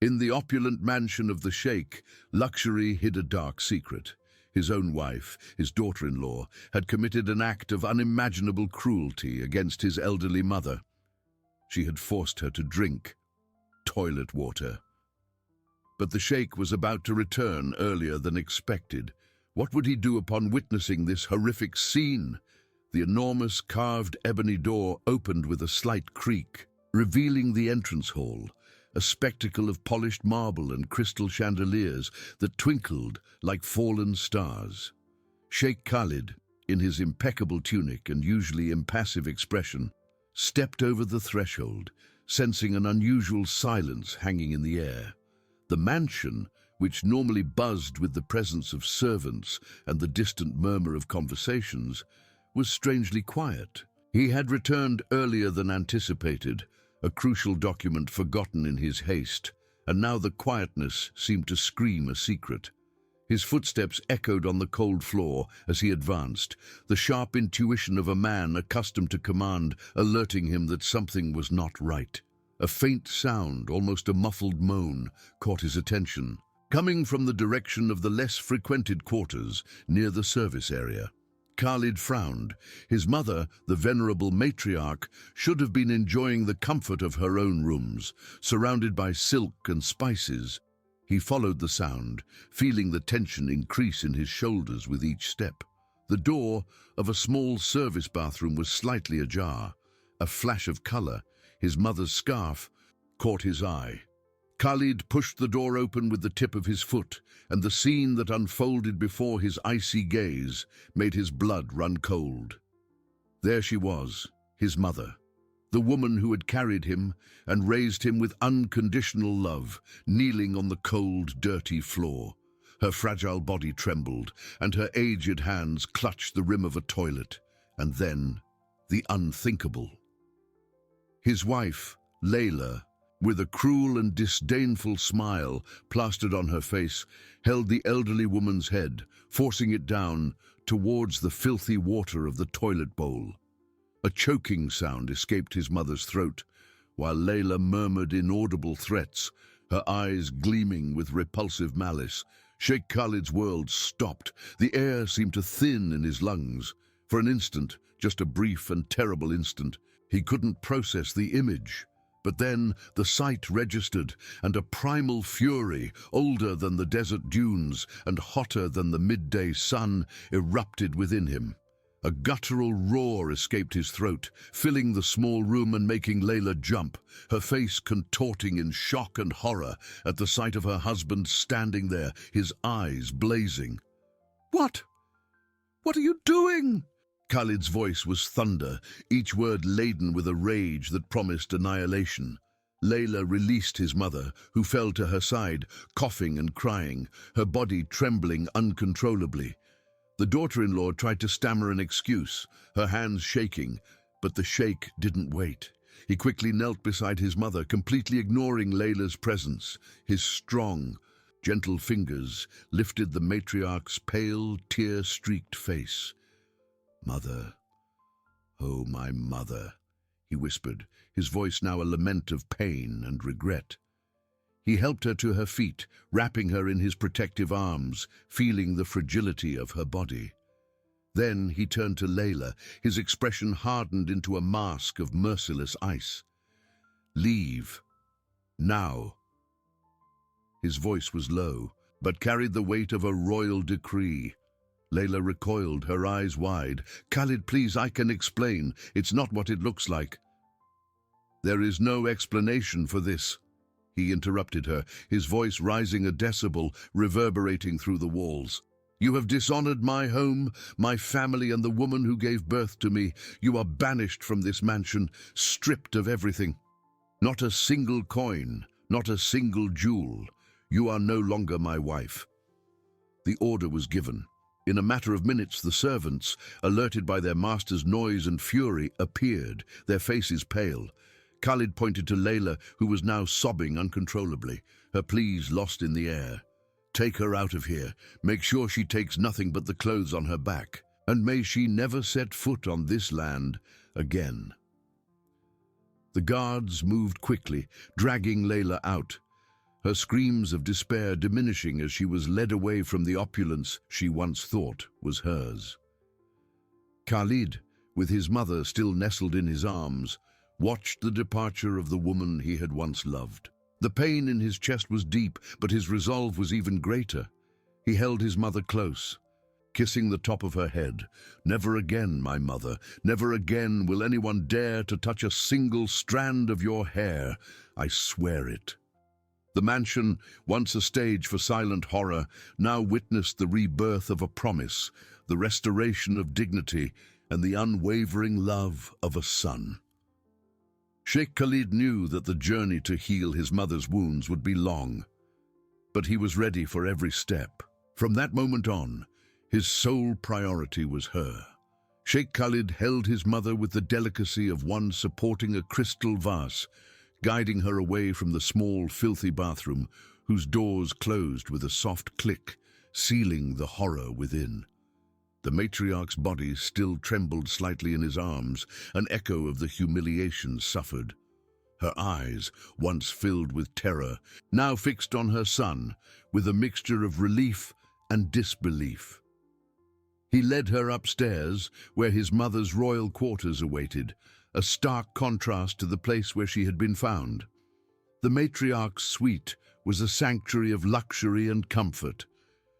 In the opulent mansion of the sheikh, luxury hid a dark secret. His own wife, his daughter-in-law, had committed an act of unimaginable cruelty against his elderly mother. She had forced her to drink toilet water. But the sheikh was about to return earlier than expected. What would he do upon witnessing this horrific scene? The enormous carved ebony door opened with a slight creak, revealing the entrance hall, a spectacle of polished marble and crystal chandeliers that twinkled like fallen stars. Sheikh Khalid, in his impeccable tunic and usually impassive expression, stepped over the threshold, sensing an unusual silence hanging in the air. The mansion, which normally buzzed with the presence of servants and the distant murmur of conversations, was strangely quiet. He had returned earlier than anticipated, a crucial document forgotten in his haste, and now the quietness seemed to scream a secret. His footsteps echoed on the cold floor as he advanced, the sharp intuition of a man accustomed to command alerting him that something was not right. A faint sound, almost a muffled moan, caught his attention, coming from the direction of the less frequented quarters near the service area. Khalid frowned. His mother, the venerable matriarch, should have been enjoying the comfort of her own rooms, surrounded by silk and spices. He followed the sound, feeling the tension increase in his shoulders with each step. The door of a small service bathroom was slightly ajar. A flash of color, his mother's scarf, caught his eye. Khalid pushed the door open with the tip of his foot, and the scene that unfolded before his icy gaze made his blood run cold. There she was, his mother, the woman who had carried him and raised him with unconditional love, kneeling on the cold, dirty floor. Her fragile body trembled, and her aged hands clutched the rim of a toilet. And then, the unthinkable. His wife, Layla, with a cruel and disdainful smile plastered on her face, held the elderly woman's head, forcing it down towards the filthy water of the toilet bowl. A choking sound escaped his mother's throat, while Layla murmured inaudible threats, her eyes gleaming with repulsive malice. Sheikh Khalid's world stopped. The air seemed to thin in his lungs. For an instant, just a brief and terrible instant, he couldn't process the image. But then the sight registered, and a primal fury, older than the desert dunes and hotter than the midday sun, erupted within him. A guttural roar escaped his throat, filling the small room and making Layla jump, her face contorting in shock and horror at the sight of her husband standing there, his eyes blazing. "What? What are you doing?" Khalid's voice was thunder, each word laden with a rage that promised annihilation. Layla released his mother, who fell to her side, coughing and crying, her body trembling uncontrollably. The daughter-in-law tried to stammer an excuse, her hands shaking, but the sheikh didn't wait. He quickly knelt beside his mother, completely ignoring Layla's presence. His strong, gentle fingers lifted the matriarch's pale, tear-streaked face. "Mother, oh my mother," he whispered, his voice now a lament of pain and regret. He helped her to her feet, wrapping her in his protective arms, feeling the fragility of her body. Then he turned to Layla, his expression hardened into a mask of merciless ice. "Leave. Now." His voice was low, but carried the weight of a royal decree. Layla recoiled, her eyes wide. "Khalid, please, I can explain. It's not what it looks like." "There is no explanation for this," he interrupted her, his voice rising a decibel, reverberating through the walls. "You have dishonored my home, my family, and the woman who gave birth to me. You are banished from this mansion, stripped of everything. Not a single coin, not a single jewel. You are no longer my wife." The order was given. In a matter of minutes, the servants, alerted by their master's noise and fury, appeared, their faces pale. Khalid pointed to Layla, who was now sobbing uncontrollably, her pleas lost in the air. "Take her out of here. Make sure she takes nothing but the clothes on her back, and may she never set foot on this land again." The guards moved quickly, dragging Layla out. her screams of despair diminishing as she was led away from the opulence she once thought was hers. Khalid, with his mother still nestled in his arms, watched the departure of the woman he had once loved. The pain in his chest was deep, but his resolve was even greater. He held his mother close, kissing the top of her head. "Never again, my mother, never again will anyone dare to touch a single strand of your hair. I swear it." The mansion, once a stage for silent horror, now witnessed the rebirth of a promise, the restoration of dignity, and the unwavering love of a son. Sheikh Khalid knew that the journey to heal his mother's wounds would be long, but he was ready for every step. From that moment on, his sole priority was her. Sheikh Khalid held his mother with the delicacy of one supporting a crystal vase, guiding her away from the small, filthy bathroom, whose doors closed with a soft click, sealing the horror within. The matriarch's body still trembled slightly in his arms, an echo of the humiliation suffered. Her eyes, once filled with terror, now fixed on her son, with a mixture of relief and disbelief. He led her upstairs, where his mother's royal quarters awaited, a stark contrast to the place where she had been found. The matriarch's suite was a sanctuary of luxury and comfort.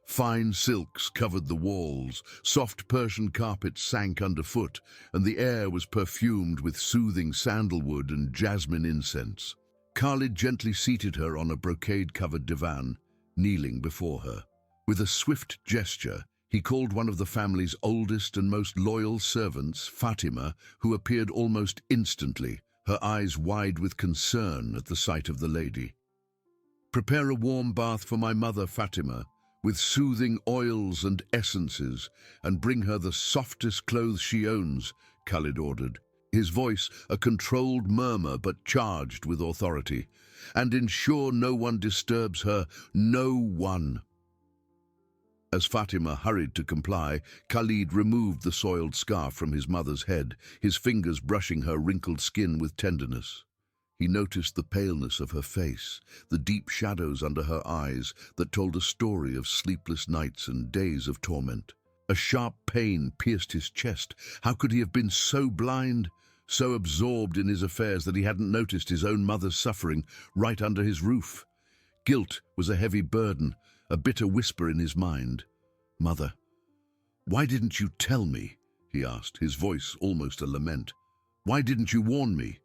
Fine silks covered the walls, soft Persian carpets sank underfoot, and the air was perfumed with soothing sandalwood and jasmine incense. Khalid gently seated her on a brocade-covered divan, kneeling before her. With a swift gesture, he called one of the family's oldest and most loyal servants, Fatima, who appeared almost instantly, her eyes wide with concern at the sight of the lady. "Prepare a warm bath for my mother, Fatima, with soothing oils and essences, and bring her the softest clothes she owns," Khalid ordered, his voice a controlled murmur but charged with authority. "And ensure no one disturbs her, no one." As Fatima hurried to comply, Khalid removed the soiled scarf from his mother's head, his fingers brushing her wrinkled skin with tenderness. He noticed the paleness of her face, the deep shadows under her eyes that told a story of sleepless nights and days of torment. A sharp pain pierced his chest. How could he have been so blind, so absorbed in his affairs that he hadn't noticed his own mother's suffering right under his roof? Guilt was a heavy burden, a bitter whisper in his mind. "Mother, why didn't you tell me?" he asked, his voice almost a lament. "Why didn't you warn me?"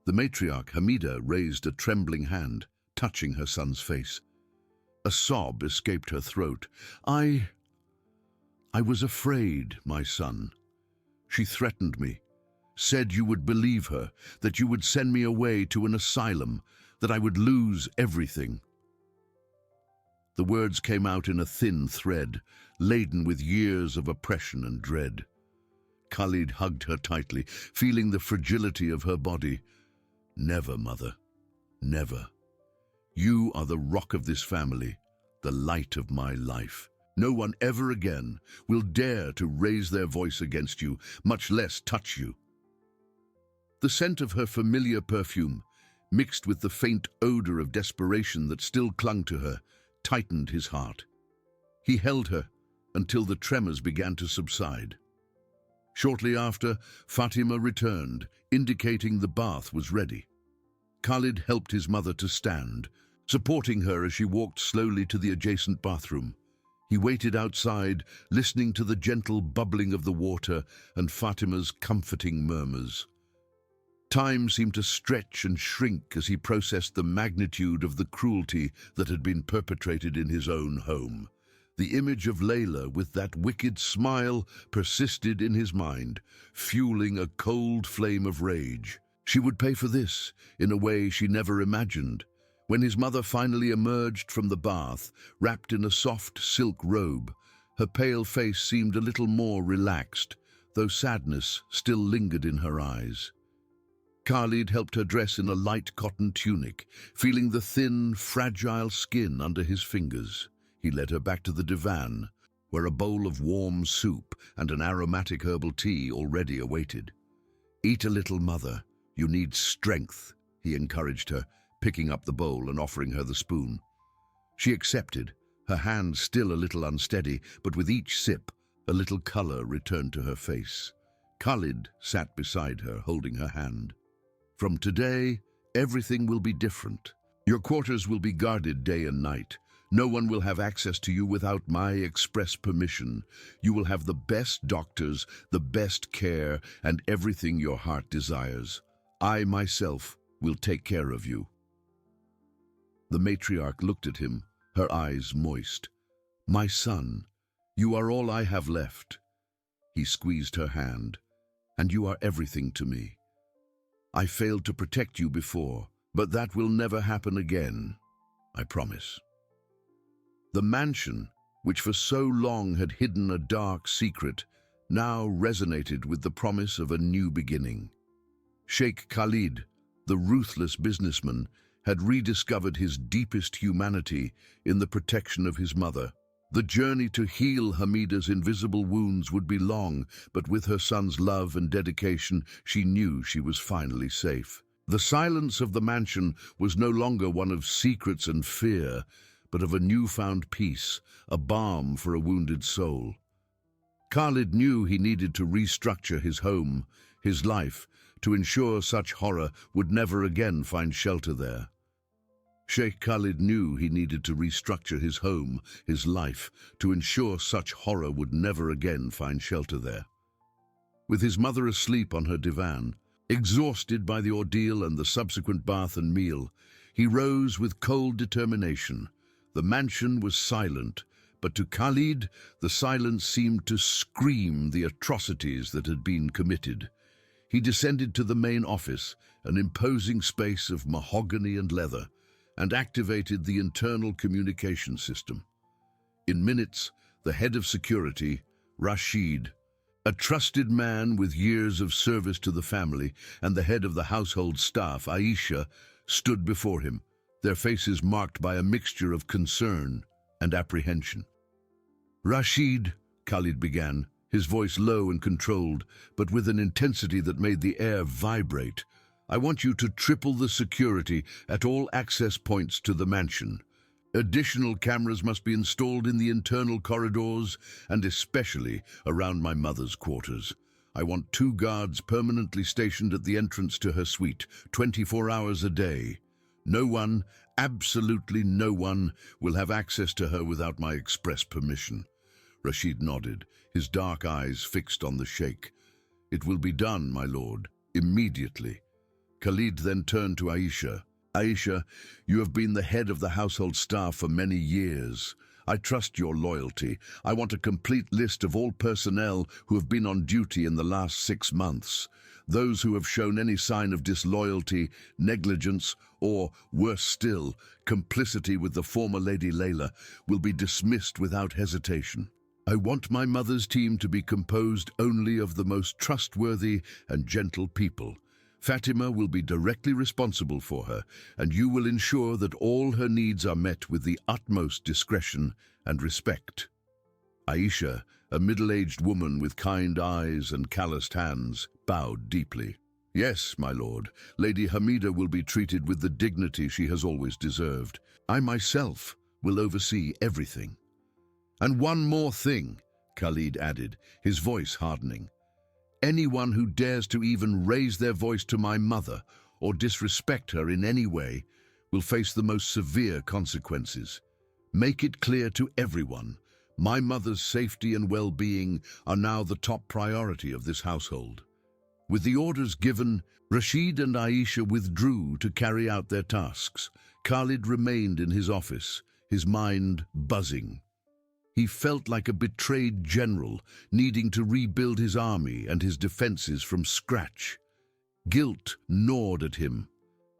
The matriarch, Hamida, raised a trembling hand, touching her son's face. A sob escaped her throat. I was afraid, my son. She threatened me, said you would believe her, that you would send me away to an asylum, that I would lose everything." The words came out in a thin thread, laden with years of oppression and dread. Khalid hugged her tightly, feeling the fragility of her body. "Never, mother, never. You are the rock of this family, the light of my life. No one ever again will dare to raise their voice against you, much less touch you." The scent of her familiar perfume, mixed with the faint odor of desperation that still clung to her, tightened his heart. He held her until the tremors began to subside. Shortly after, Fatima returned, indicating the bath was ready. Khalid helped his mother to stand, supporting her as she walked slowly to the adjacent bathroom. He waited outside, listening to the gentle bubbling of the water and Fatima's comforting murmurs. Time seemed to stretch and shrink as he processed the magnitude of the cruelty that had been perpetrated in his own home. The image of Layla with that wicked smile persisted in his mind, fueling a cold flame of rage. She would pay for this in a way she never imagined. When his mother finally emerged from the bath, wrapped in a soft silk robe, her pale face seemed a little more relaxed, though sadness still lingered in her eyes. Khalid helped her dress in a light cotton tunic, feeling the thin, fragile skin under his fingers. He led her back to the divan, where a bowl of warm soup and an aromatic herbal tea already awaited. "Eat a little, mother. You need strength," he encouraged her, picking up the bowl and offering her the spoon. She accepted, her hand still a little unsteady, but with each sip, a little color returned to her face. Khalid sat beside her, holding her hand. "From today, everything will be different. Your quarters will be guarded day and night. No one will have access to you without my express permission. You will have the best doctors, the best care, and everything your heart desires. I myself will take care of you." The matriarch looked at him, her eyes moist. "My son, you are all I have left." He squeezed her hand. "And you are everything to me. I failed to protect you before, but that will never happen again. I promise." The mansion, which for so long had hidden a dark secret, now resonated with the promise of a new beginning. Sheikh Khalid, the ruthless businessman, had rediscovered his deepest humanity in the protection of his mother. The journey to heal Hamida's invisible wounds would be long, but with her son's love and dedication, she knew she was finally safe. The silence of the mansion was no longer one of secrets and fear, but of a newfound peace, a balm for a wounded soul. Khalid knew he needed to restructure his home, his life, to ensure such horror would never again find shelter there. Sheikh Khalid knew he needed to restructure his home, his life, to ensure such horror would never again find shelter there. With his mother asleep on her divan, exhausted by the ordeal and the subsequent bath and meal, he rose with cold determination. The mansion was silent, but to Khalid, the silence seemed to scream the atrocities that had been committed. He descended to the main office, an imposing space of mahogany and leather, and activated the internal communication system. In minutes, the head of security, Rashid, a trusted man with years of service to the family, and the head of the household staff, Aisha, stood before him, their faces marked by a mixture of concern and apprehension. "Rashid," Khalid began, his voice low and controlled, but with an intensity that made the air vibrate, "I want you to triple the security at all access points to the mansion. Additional cameras must be installed in the internal corridors and especially around my mother's quarters. I want 2 guards permanently stationed at the entrance to her suite, 24 hours a day. No one, absolutely no one, will have access to her without my express permission." Rashid nodded, his dark eyes fixed on the sheikh. "It will be done, my lord, immediately." Khalid then turned to Aisha. "Aisha, you have been the head of the household staff for many years. I trust your loyalty. I want a complete list of all personnel who have been on duty in the last 6 months. Those who have shown any sign of disloyalty, negligence, or, worse still, complicity with the former Lady Layla will be dismissed without hesitation. I want my mother's team to be composed only of the most trustworthy and gentle people. Fatima will be directly responsible for her, and you will ensure that all her needs are met with the utmost discretion and respect." Aisha, a middle-aged woman with kind eyes and calloused hands, bowed deeply. "Yes, my lord, Lady Hamida will be treated with the dignity she has always deserved. I myself will oversee everything." "And one more thing," Khalid added, his voice hardening. "Anyone who dares to even raise their voice to my mother or disrespect her in any way will face the most severe consequences. Make it clear to everyone, my mother's safety and well-being are now the top priority of this household." With the orders given, Rashid and Aisha withdrew to carry out their tasks. Khalid remained in his office, his mind buzzing. He felt like a betrayed general, needing to rebuild his army and his defenses from scratch. Guilt gnawed at him.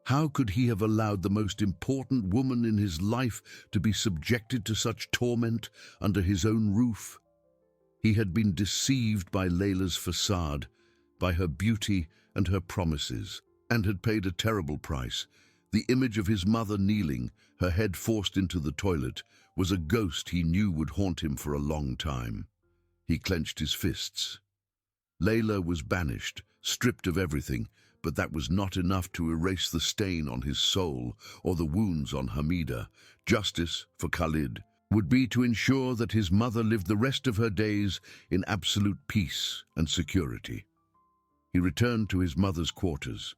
How could he have allowed the most important woman in his life to be subjected to such torment under his own roof? He had been deceived by Layla's facade, by her beauty and her promises, and had paid a terrible price. The image of his mother kneeling, her head forced into the toilet, was a ghost he knew would haunt him for a long time. He clenched his fists. Layla was banished, stripped of everything, But that was not enough to erase the stain on his soul or the wounds on Hamida. Justice for Khalid would be to ensure that his mother lived the rest of her days in absolute peace and security. He returned to his mother's quarters.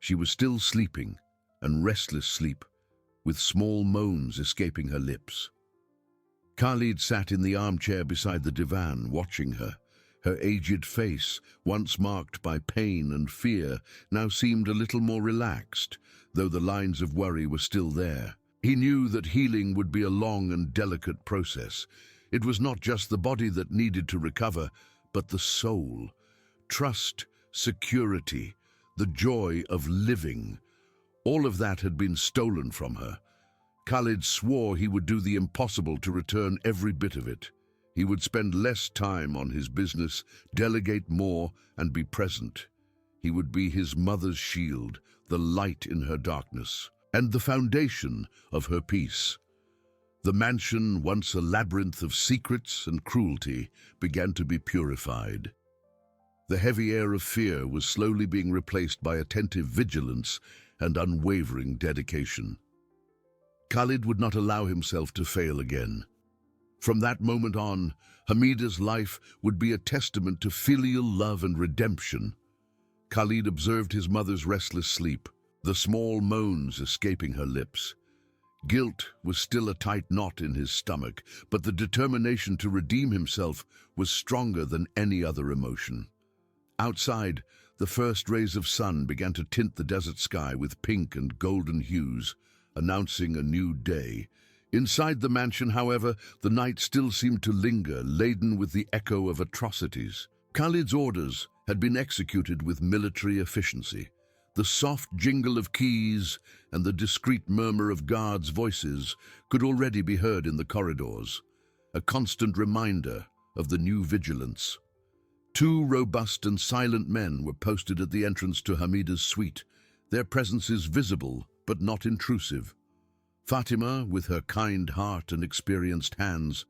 She was still sleeping, and restless sleep, with small moans escaping her lips. Khalid sat in the armchair beside the divan, watching her. Her aged face, once marked by pain and fear, now seemed a little more relaxed, though the lines of worry were still there. He knew that healing would be a long and delicate process. It was not just the body that needed to recover, but the soul. Trust, security, the joy of living. All of that had been stolen from her. Khalid swore he would do the impossible to return every bit of it. He would spend less time on his business, delegate more, and be present. He would be his mother's shield, the light in her darkness, and the foundation of her peace. The mansion, once a labyrinth of secrets and cruelty, began to be purified. The heavy air of fear was slowly being replaced by attentive vigilance and unwavering dedication. Khalid would not allow himself to fail again. From that moment on, Hamida's life would be a testament to filial love and redemption. Khalid observed his mother's restless sleep, the small moans escaping her lips. Guilt was still a tight knot in his stomach, but the determination to redeem himself was stronger than any other emotion. Outside, the first rays of sun began to tint the desert sky with pink and golden hues, announcing a new day. Inside the mansion, however, the night still seemed to linger, laden with the echo of atrocities. Khalid's orders had been executed with military efficiency. The soft jingle of keys and the discreet murmur of guards' voices could already be heard in the corridors, a constant reminder of the new vigilance. 2 robust and silent men were posted at the entrance to Hamida's suite, their presences visible but not intrusive. Fatima, with her kind heart and experienced hands,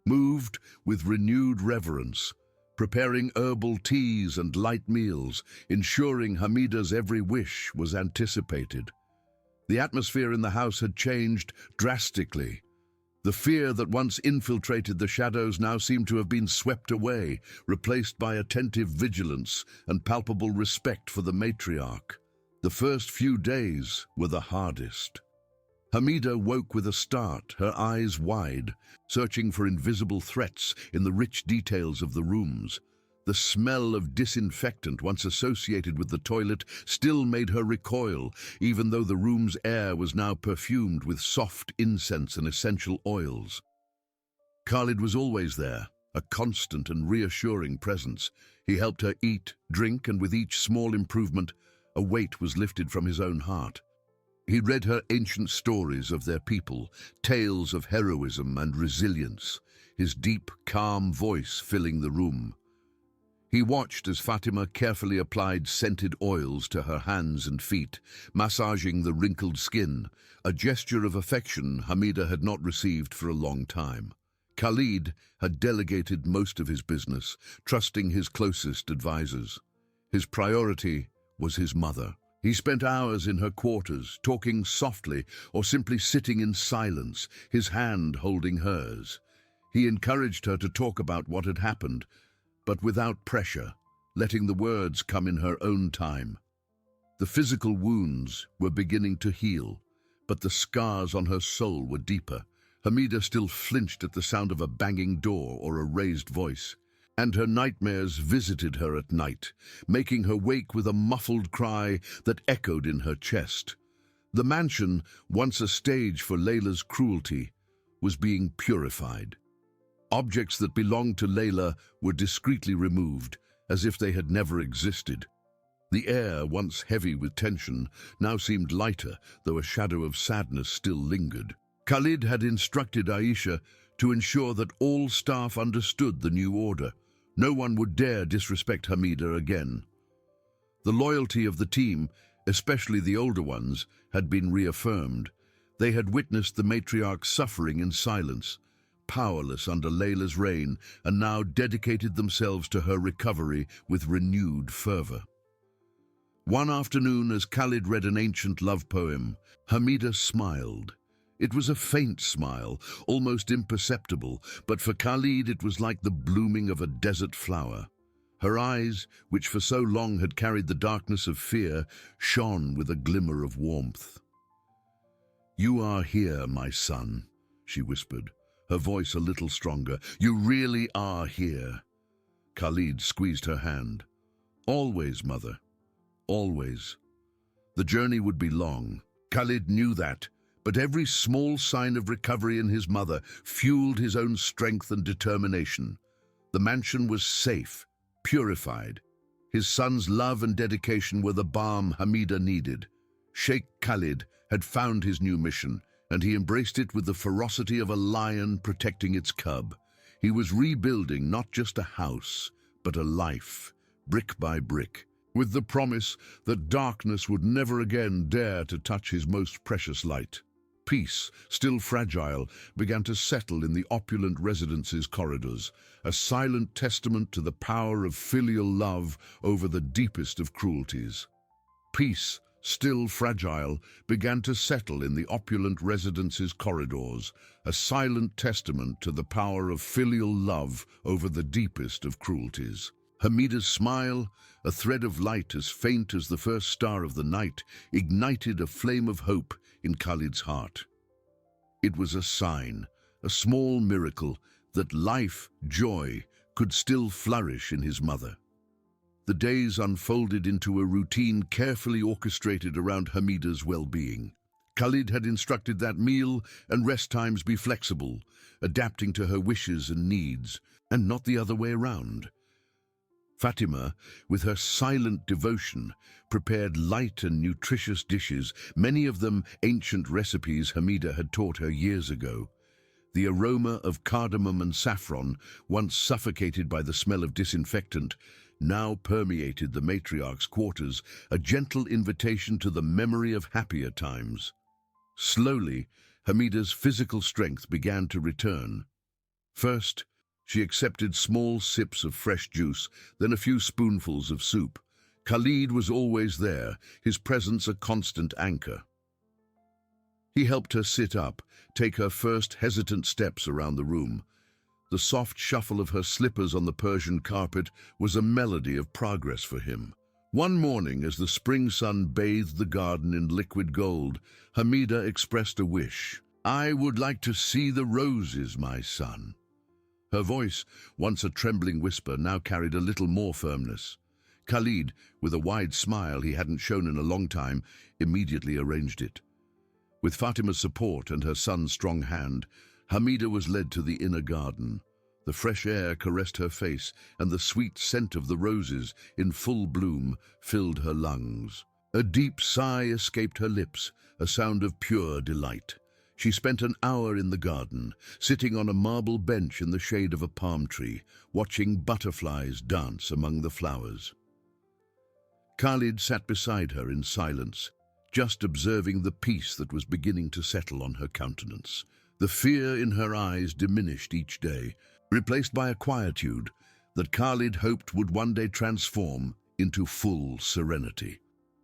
moved with renewed reverence, preparing herbal teas and light meals, ensuring Hamida's every wish was anticipated. The atmosphere in the house had changed drastically. The fear that once infiltrated the shadows now seemed to have been swept away, replaced by attentive vigilance and palpable respect for the matriarch. The first few days were the hardest. Hamida woke with a start, her eyes wide, searching for invisible threats in the rich details of the rooms. The smell of disinfectant once associated with the toilet still made her recoil, even though the room's air was now perfumed with soft incense and essential oils. Khalid was always there, a constant and reassuring presence. He helped her eat, drink, and with each small improvement, a weight was lifted from his own heart. He read her ancient stories of their people, tales of heroism and resilience, his deep, calm voice filling the room. He watched as Fatima carefully applied scented oils to her hands and feet, massaging the wrinkled skin, a gesture of affection Hamida had not received for a long time. Khalid had delegated most of his business, trusting his closest advisors. His priority was his mother. He spent hours in her quarters, talking softly or simply sitting in silence, his hand holding hers. He encouraged her to talk about what had happened, but without pressure, letting the words come in her own time. The physical wounds were beginning to heal, but the scars on her soul were deeper. Hamida still flinched at the sound of a banging door or a raised voice, and her nightmares visited her at night, making her wake with a muffled cry that echoed in her chest. The mansion, once a stage for Layla's cruelty, was being purified. Objects that belonged to Layla were discreetly removed, as if they had never existed. The air, once heavy with tension, now seemed lighter, though a shadow of sadness still lingered. Khalid had instructed Aisha to ensure that all staff understood the new order. No one would dare disrespect Hamida again. The loyalty of the team, especially the older ones, had been reaffirmed. They had witnessed the matriarch's suffering in silence, powerless under Layla's reign, and now dedicated themselves to her recovery with renewed fervor. One afternoon, as Khalid read an ancient love poem, Hamida smiled. It was a faint smile, almost imperceptible, but for Khalid it was like the blooming of a desert flower. Her eyes, which for so long had carried the darkness of fear, shone with a glimmer of warmth. "You are here, my son," she whispered, her voice a little stronger. "You really are here." Khalid squeezed her hand. "Always, mother. Always." The journey would be long. Khalid knew that, but every small sign of recovery in his mother fueled his own strength and determination. The mansion was safe, purified. His son's love and dedication were the balm Hamida needed. Sheikh Khalid had found his new mission, and he embraced it with the ferocity of a lion protecting its cub. He was rebuilding not just a house, but a life, brick by brick, with the promise that darkness would never again dare to touch his most precious light. Peace, still fragile, began to settle in the opulent residence's corridors, a silent testament to the power of filial love over the deepest of cruelties. Peace, still fragile, began to settle in the opulent residence's corridors, a silent testament to the power of filial love over the deepest of cruelties. Hamida's smile, a thread of light as faint as the first star of the night, ignited a flame of hope in Khalid's heart. It was a sign, a small miracle, that life, joy, could still flourish in his mother. The days unfolded into a routine carefully orchestrated around Hamida's well-being. Khalid had instructed that meal and rest times be flexible, adapting to her wishes and needs, and not the other way around. Fatima, with her silent devotion, prepared light and nutritious dishes, many of them ancient recipes Hamida had taught her years ago. The aroma of cardamom and saffron, once suffocated by the smell of disinfectant, now permeated the matriarch's quarters, a gentle invitation to the memory of happier times. Slowly, Hamida's physical strength began to return. First, she accepted small sips of fresh juice, then a few spoonfuls of soup. Khalid was always there, his presence a constant anchor. He helped her sit up, take her first hesitant steps around the room. The soft shuffle of her slippers on the Persian carpet was a melody of progress for him. One morning, as the spring sun bathed the garden in liquid gold, Hamida expressed a wish. "I would like to see the roses, my son." Her voice, once a trembling whisper, now carried a little more firmness. Khalid, with a wide smile he hadn't shown in a long time, immediately arranged it. With Fatima's support and her son's strong hand, Hamida was led to the inner garden. The fresh air caressed her face, and the sweet scent of the roses, in full bloom, filled her lungs. A deep sigh escaped her lips, a sound of pure delight. She spent an hour in the garden, sitting on a marble bench in the shade of a palm tree, watching butterflies dance among the flowers. Khalid sat beside her in silence, just observing the peace that was beginning to settle on her countenance. The fear in her eyes diminished each day, replaced by a quietude that Khalid hoped would one day transform into full serenity.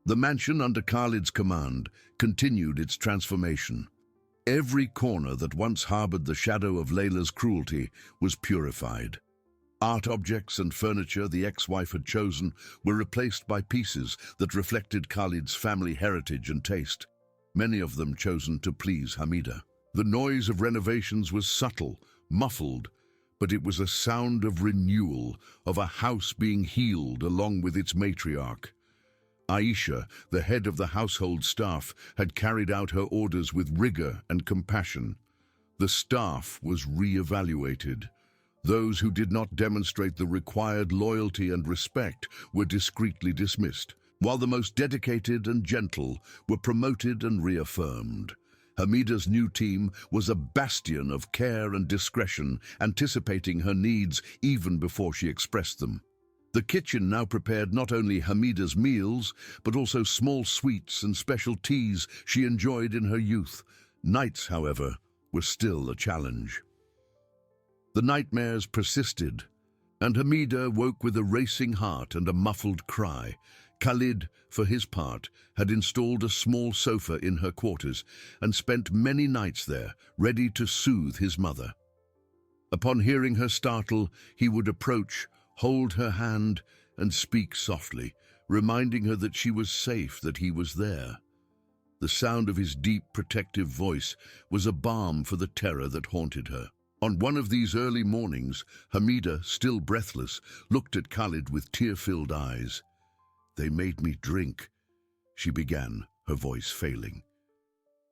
The mansion under Khalid's command continued its transformation. Every corner that once harbored the shadow of Layla's cruelty was purified. Art objects and furniture the ex-wife had chosen were replaced by pieces that reflected Khalid's family heritage and taste, many of them chosen to please Hamida. The noise of renovations was subtle, muffled, but it was a sound of renewal, of a house being healed along with its matriarch. Aisha, the head of the household staff, had carried out her orders with rigor and compassion. The staff was re-evaluated. Those who did not demonstrate the required loyalty and respect were discreetly dismissed, while the most dedicated and gentle were promoted and reaffirmed. Hamida's new team was a bastion of care and discretion, anticipating her needs even before she expressed them. The kitchen now prepared not only Hamida's meals, but also small sweets and special teas she enjoyed in her youth. Nights, however, were still a challenge. The nightmares persisted, and Hamida woke with a racing heart and a muffled cry. Khalid, for his part, had installed a small sofa in her quarters and spent many nights there, ready to soothe his mother. Upon hearing her startle, he would approach, hold her hand, and speak softly, reminding her that she was safe, that he was there. The sound of his deep, protective voice was a balm for the terror that haunted her. On one of these early mornings, Hamida, still breathless, looked at Khalid with tear-filled eyes. "They made me drink," she began, her voice failing.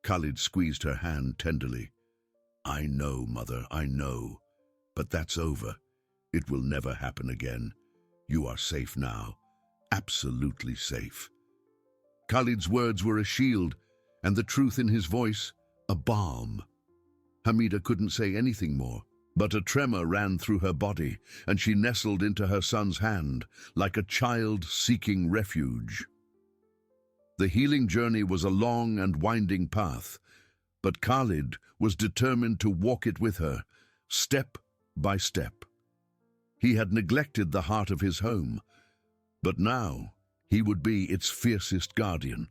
Khalid squeezed her hand tenderly. "I know, Mother, I know. But that's over. It will never happen again. You are safe now. Absolutely safe." Khalid's words were a shield, and the truth in his voice, a balm. Hamida couldn't say anything more, but a tremor ran through her body, and she nestled into her son's hand, like a child seeking refuge. The healing journey was a long and winding path, but Khalid was determined to walk it with her, step by step. He had neglected the heart of his home, but now he would be its fiercest guardian.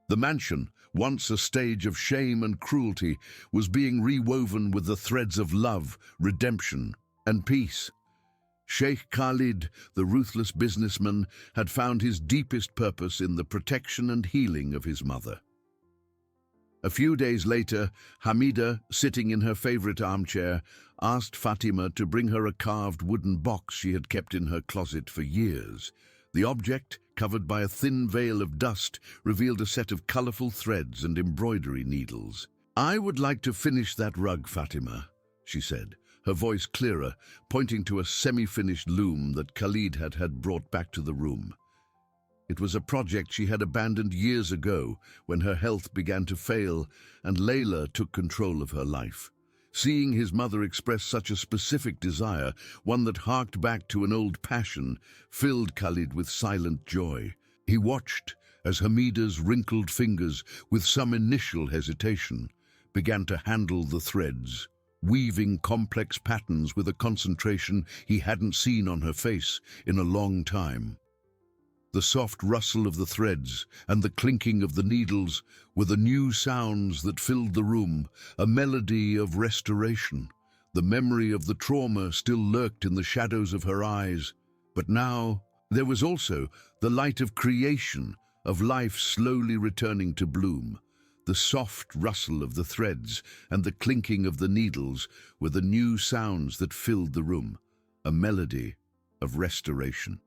The mansion, once a stage of shame and cruelty, was being rewoven with the threads of love, redemption, and peace. Sheikh Khalid, the ruthless businessman, had found his deepest purpose in the protection and healing of his mother. A few days later, Hamida, sitting in her favorite armchair, asked Fatima to bring her a carved wooden box she had kept in her closet for years. The object, covered by a thin veil of dust, revealed a set of colorful threads and embroidery needles. "I would like to finish that rug, Fatima," she said, her voice clearer, pointing to a semi-finished loom that Khalid had brought back to the room. It was a project she had abandoned years ago when her health began to fail and Layla took control of her life. Seeing his mother express such a specific desire, one that harked back to an old passion, filled Khalid with silent joy. He watched as Hamida's wrinkled fingers, with some initial hesitation, began to handle the threads, weaving complex patterns with a concentration he hadn't seen on her face in a long time. The soft rustle of the threads and the clinking of the needles were the new sounds that filled the room, a melody of restoration. The memory of the trauma still lurked in the shadows of her eyes, but now there was also the light of creation, of life slowly returning to bloom. The soft rustle of the threads and the clinking of the needles were the new sounds that filled the room, a melody of restoration.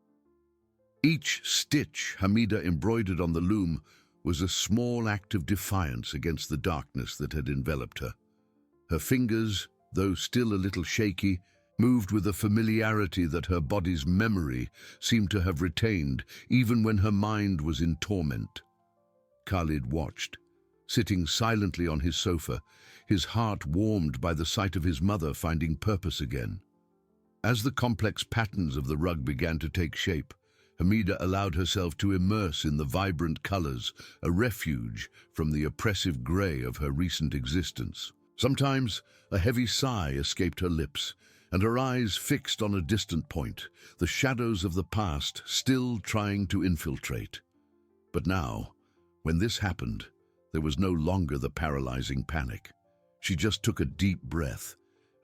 Each stitch Hamida embroidered on the loom was a small act of defiance against the darkness that had enveloped her. Her fingers, though still a little shaky, moved with a familiarity that her body's memory seemed to have retained even when her mind was in torment. Khalid watched, sitting silently on his sofa, his heart warmed by the sight of his mother finding purpose again. As the complex patterns of the rug began to take shape, Hamida allowed herself to immerse in the vibrant colors, a refuge from the oppressive gray of her recent existence. Sometimes a heavy sigh escaped her lips, and her eyes fixed on a distant point, the shadows of the past still trying to infiltrate. But now, when this happened, there was no longer the paralyzing panic. She just took a deep breath,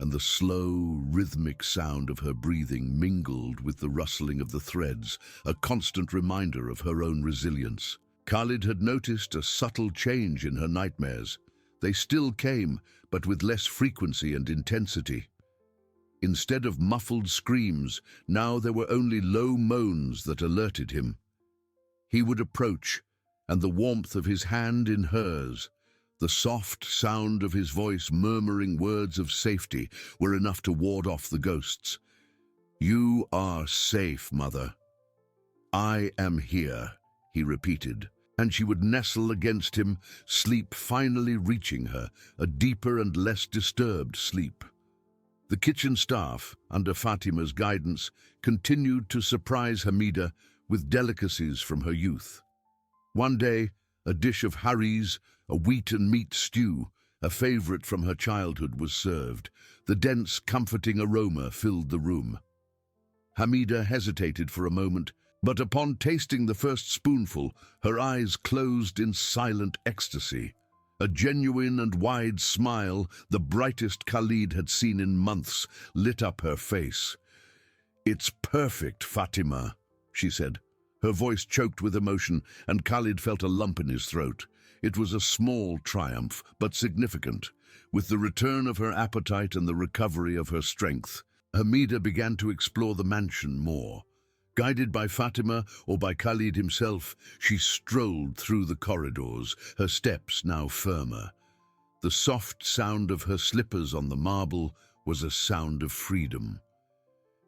and the slow, rhythmic sound of her breathing mingled with the rustling of the threads, a constant reminder of her own resilience. Khalid had noticed a subtle change in her nightmares. They still came, but with less frequency and intensity. Instead of muffled screams, now there were only low moans that alerted him. He would approach, and the warmth of his hand in hers, the soft sound of his voice murmuring words of safety, were enough to ward off the ghosts. "You are safe, Mother. I am here," he repeated, and she would nestle against him, sleep finally reaching her, a deeper and less disturbed sleep. The kitchen staff, under Fatima's guidance, continued to surprise Hamida with delicacies from her youth. One day, a dish of haris, a wheat and meat stew, a favorite from her childhood, was served. The dense, comforting aroma filled the room. Hamida hesitated for a moment, But upon tasting the first spoonful, her eyes closed in silent ecstasy. A genuine and wide smile, the brightest Khalid had seen in months, lit up her face. "It's perfect, Fatima," she said. Her voice choked with emotion, and Khalid felt a lump in his throat. It was a small triumph, but significant. With the return of her appetite and the recovery of her strength, Hamida began to explore the mansion more. Guided by Fatima or by Khalid himself, she strolled through the corridors, her steps now firmer. The soft sound of her slippers on the marble was a sound of freedom.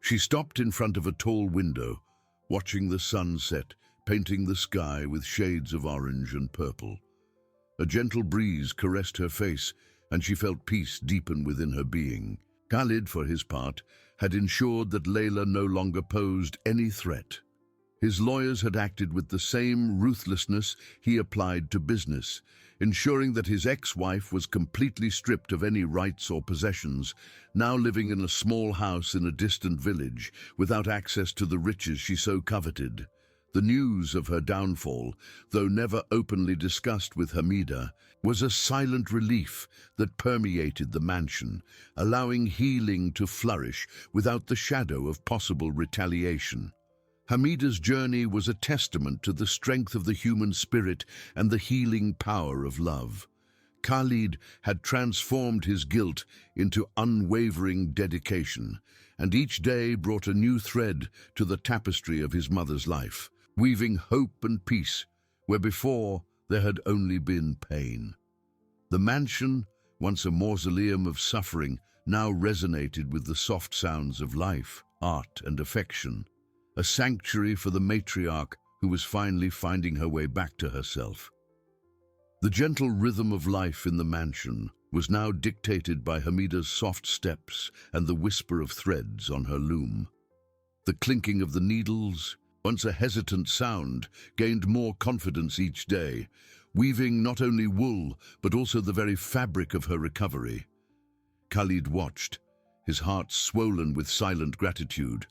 She stopped in front of a tall window, watching the sunset, painting the sky with shades of orange and purple. A gentle breeze caressed her face, and she felt peace deepen within her being. Khalid, for his part, had ensured that Layla no longer posed any threat. His lawyers had acted with the same ruthlessness he applied to business, ensuring that his ex-wife was completely stripped of any rights or possessions, now living in a small house in a distant village, without access to the riches she so coveted. The news of her downfall, though never openly discussed with Hamida, was a silent relief that permeated the mansion, allowing healing to flourish without the shadow of possible retaliation. Hamida's journey was a testament to the strength of the human spirit and the healing power of love. Khalid had transformed his guilt into unwavering dedication, and each day brought a new thread to the tapestry of his mother's life, weaving hope and peace where before there had only been pain. The mansion, once a mausoleum of suffering, now resonated with the soft sounds of life, art, and affection, a sanctuary for the matriarch who was finally finding her way back to herself. The gentle rhythm of life in the mansion was now dictated by Hamida's soft steps and the whisper of threads on her loom. The clinking of the needles, once a hesitant sound, gained more confidence each day, weaving not only wool but also the very fabric of her recovery. Khalid watched, his heart swollen with silent gratitude.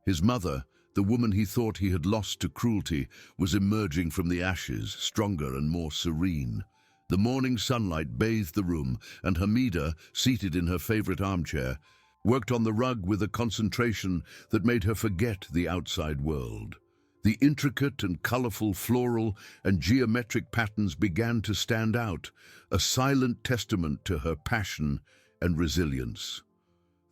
His mother, the woman he thought he had lost to cruelty, was emerging from the ashes, stronger and more serene. The morning sunlight bathed the room, and Hamida, seated in her favorite armchair, worked on the rug with a concentration that made her forget the outside world. The intricate and colorful floral and geometric patterns began to stand out, a silent testament to her passion and resilience.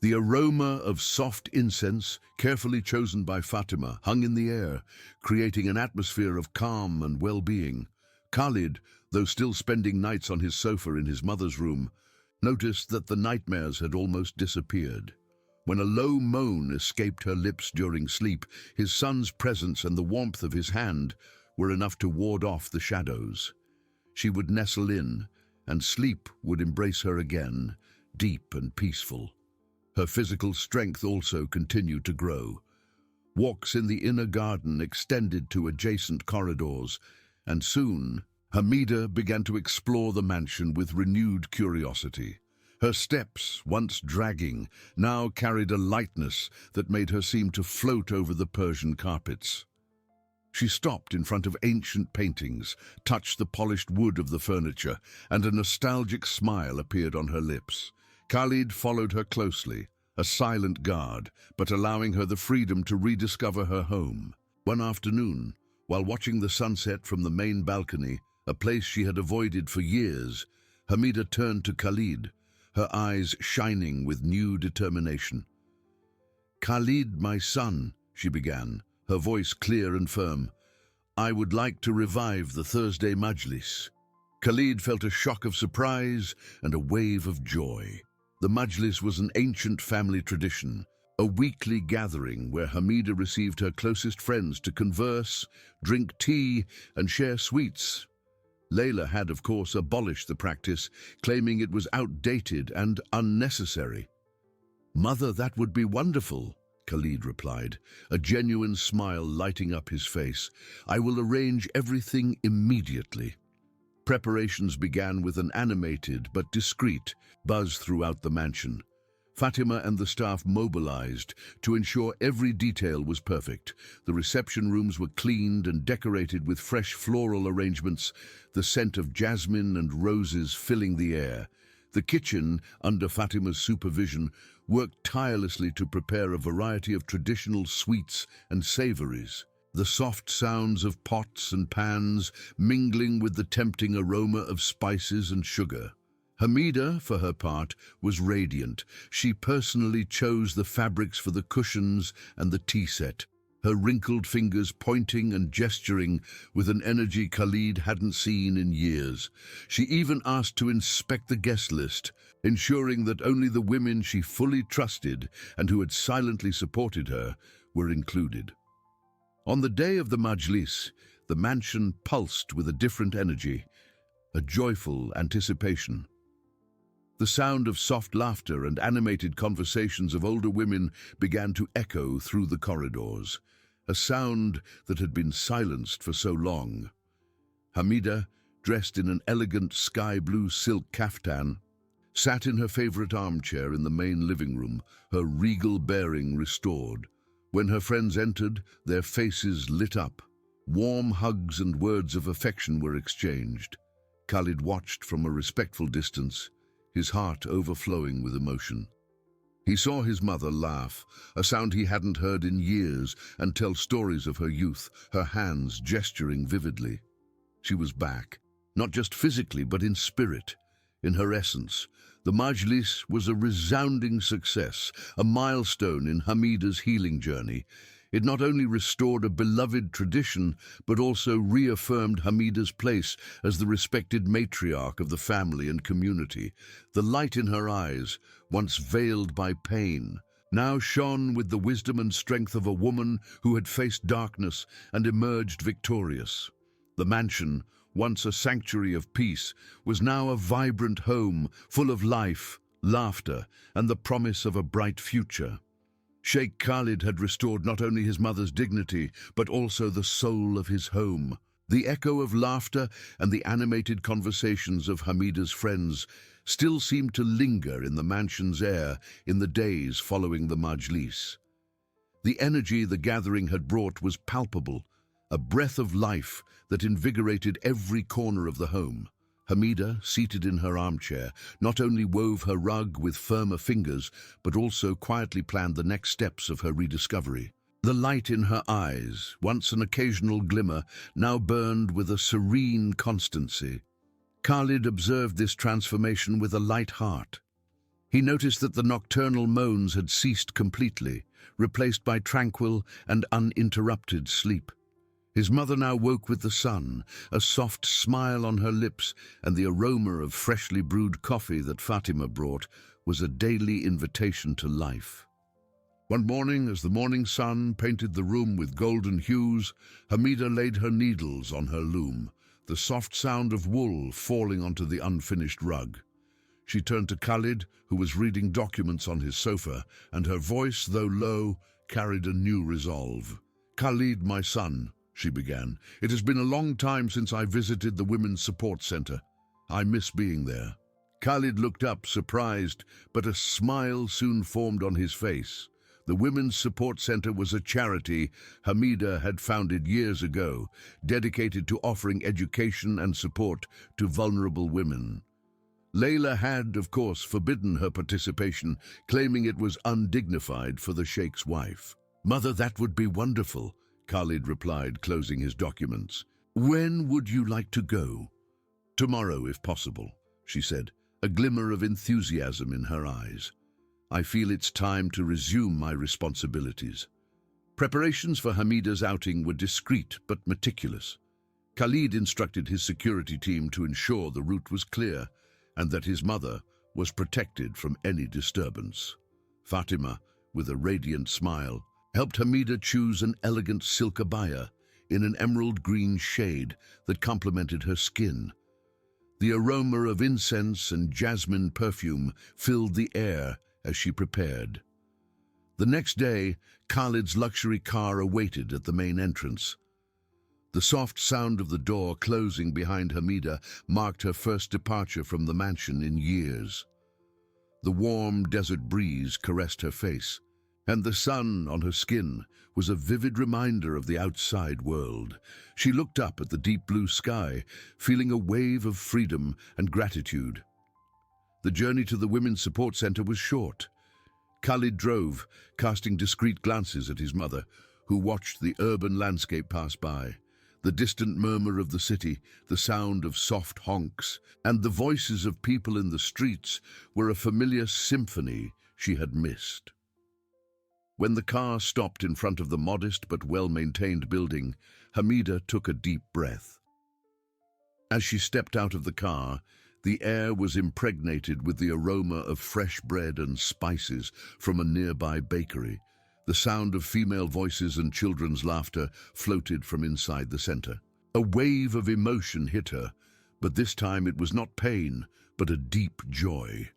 The aroma of soft incense, carefully chosen by Fatima, hung in the air, creating an atmosphere of calm and well-being. Khalid, though still spending nights on his sofa in his mother's room, noticed that the nightmares had almost disappeared. When a low moan escaped her lips during sleep, his son's presence and the warmth of his hand were enough to ward off the shadows. She would nestle in, and sleep would embrace her again, deep and peaceful. Her physical strength also continued to grow. Walks in the inner garden extended to adjacent corridors, and soon Hamida began to explore the mansion with renewed curiosity. Her steps, once dragging, now carried a lightness that made her seem to float over the Persian carpets. She stopped in front of ancient paintings, touched the polished wood of the furniture, and a nostalgic smile appeared on her lips. Khalid followed her closely, a silent guard, but allowing her the freedom to rediscover her home. One afternoon, while watching the sunset from the main balcony, a place she had avoided for years, Hamida turned to Khalid, her eyes shining with new determination. "Khalid, my son," she began, her voice clear and firm, "I would like to revive the Thursday Majlis." Khalid felt a shock of surprise and a wave of joy. The Majlis was an ancient family tradition, a weekly gathering where Hamida received her closest friends to converse, drink tea, and share sweets. Layla had, of course, abolished the practice, claiming it was outdated and unnecessary. "Mother, that would be wonderful," Khalid replied, a genuine smile lighting up his face. "I will arrange everything immediately." Preparations began with an animated but discreet buzz throughout the mansion. Fatima and the staff mobilized to ensure every detail was perfect. The reception rooms were cleaned and decorated with fresh floral arrangements, the scent of jasmine and roses filling the air. The kitchen, under Fatima's supervision, worked tirelessly to prepare a variety of traditional sweets and savories. The soft sounds of pots and pans mingling with the tempting aroma of spices and sugar. Hamida, for her part, was radiant. She personally chose the fabrics for the cushions and the tea set, her wrinkled fingers pointing and gesturing with an energy Khalid hadn't seen in years. She even asked to inspect the guest list, ensuring that only the women she fully trusted and who had silently supported her were included. On the day of the Majlis, the mansion pulsed with a different energy, a joyful anticipation. The sound of soft laughter and animated conversations of older women began to echo through the corridors, a sound that had been silenced for so long. Hamida, dressed in an elegant sky-blue silk kaftan, sat in her favorite armchair in the main living room, her regal bearing restored. When her friends entered, their faces lit up. Warm hugs and words of affection were exchanged. Khalid watched from a respectful distance, his heart overflowing with emotion. He saw his mother laugh, a sound he hadn't heard in years, and tell stories of her youth, her hands gesturing vividly. She was back, not just physically but in spirit, in her essence. The Majlis was a resounding success, a milestone in Hamida's healing journey. It not only restored a beloved tradition, but also reaffirmed Hamida's place as the respected matriarch of the family and community. The light in her eyes, once veiled by pain, now shone with the wisdom and strength of a woman who had faced darkness and emerged victorious. The mansion, once a sanctuary of peace, was now a vibrant home full of life, laughter, and the promise of a bright future. Sheikh Khalid had restored not only his mother's dignity, but also the soul of his home. The echo of laughter and the animated conversations of Hamida's friends still seemed to linger in the mansion's air in the days following the Majlis. The energy the gathering had brought was palpable, a breath of life that invigorated every corner of the home. Hamida, seated in her armchair, not only wove her rug with firmer fingers, but also quietly planned the next steps of her rediscovery. The light in her eyes, once an occasional glimmer, now burned with a serene constancy. Khalid observed this transformation with a light heart. He noticed that the nocturnal moans had ceased completely, replaced by tranquil and uninterrupted sleep. His mother now woke with the sun, a soft smile on her lips, and the aroma of freshly brewed coffee that Fatima brought was a daily invitation to life. One morning, as the morning sun painted the room with golden hues, Hamida laid her needles on her loom, the soft sound of wool falling onto the unfinished rug. She turned to Khalid, who was reading documents on his sofa, and her voice, though low, carried a new resolve. "Khalid, my son," she began, "it has been a long time since I visited the Women's Support Center. I miss being there." Khalid looked up, surprised, but a smile soon formed on his face. The Women's Support Center was a charity Hamida had founded years ago, dedicated to offering education and support to vulnerable women. Layla had, of course, forbidden her participation, claiming it was undignified for the Sheikh's wife. "Mother, that would be wonderful," Khalid replied, closing his documents. "When would you like to go?" "Tomorrow, if possible," she said, a glimmer of enthusiasm in her eyes. "I feel it's time to resume my responsibilities." Preparations for Hamida's outing were discreet but meticulous. Khalid instructed his security team to ensure the route was clear and that his mother was protected from any disturbance. Fatima, with a radiant smile, helped Hamida choose an elegant silk abaya in an emerald green shade that complemented her skin. The aroma of incense and jasmine perfume filled the air as she prepared. The next day, Khalid's luxury car awaited at the main entrance. The soft sound of the door closing behind Hamida marked her first departure from the mansion in years. The warm desert breeze caressed her face, and the sun on her skin was a vivid reminder of the outside world. She looked up at the deep blue sky, feeling a wave of freedom and gratitude. The journey to the Women's Support Center was short. Khalid drove, casting discreet glances at his mother, who watched the urban landscape pass by. The distant murmur of the city, the sound of soft honks, and the voices of people in the streets were a familiar symphony she had missed. When the car stopped in front of the modest but well-maintained building, Hamida took a deep breath. As she stepped out of the car, the air was impregnated with the aroma of fresh bread and spices from a nearby bakery. The sound of female voices and children's laughter floated from inside the center. A wave of emotion hit her, but this time it was not pain, but a deep joy.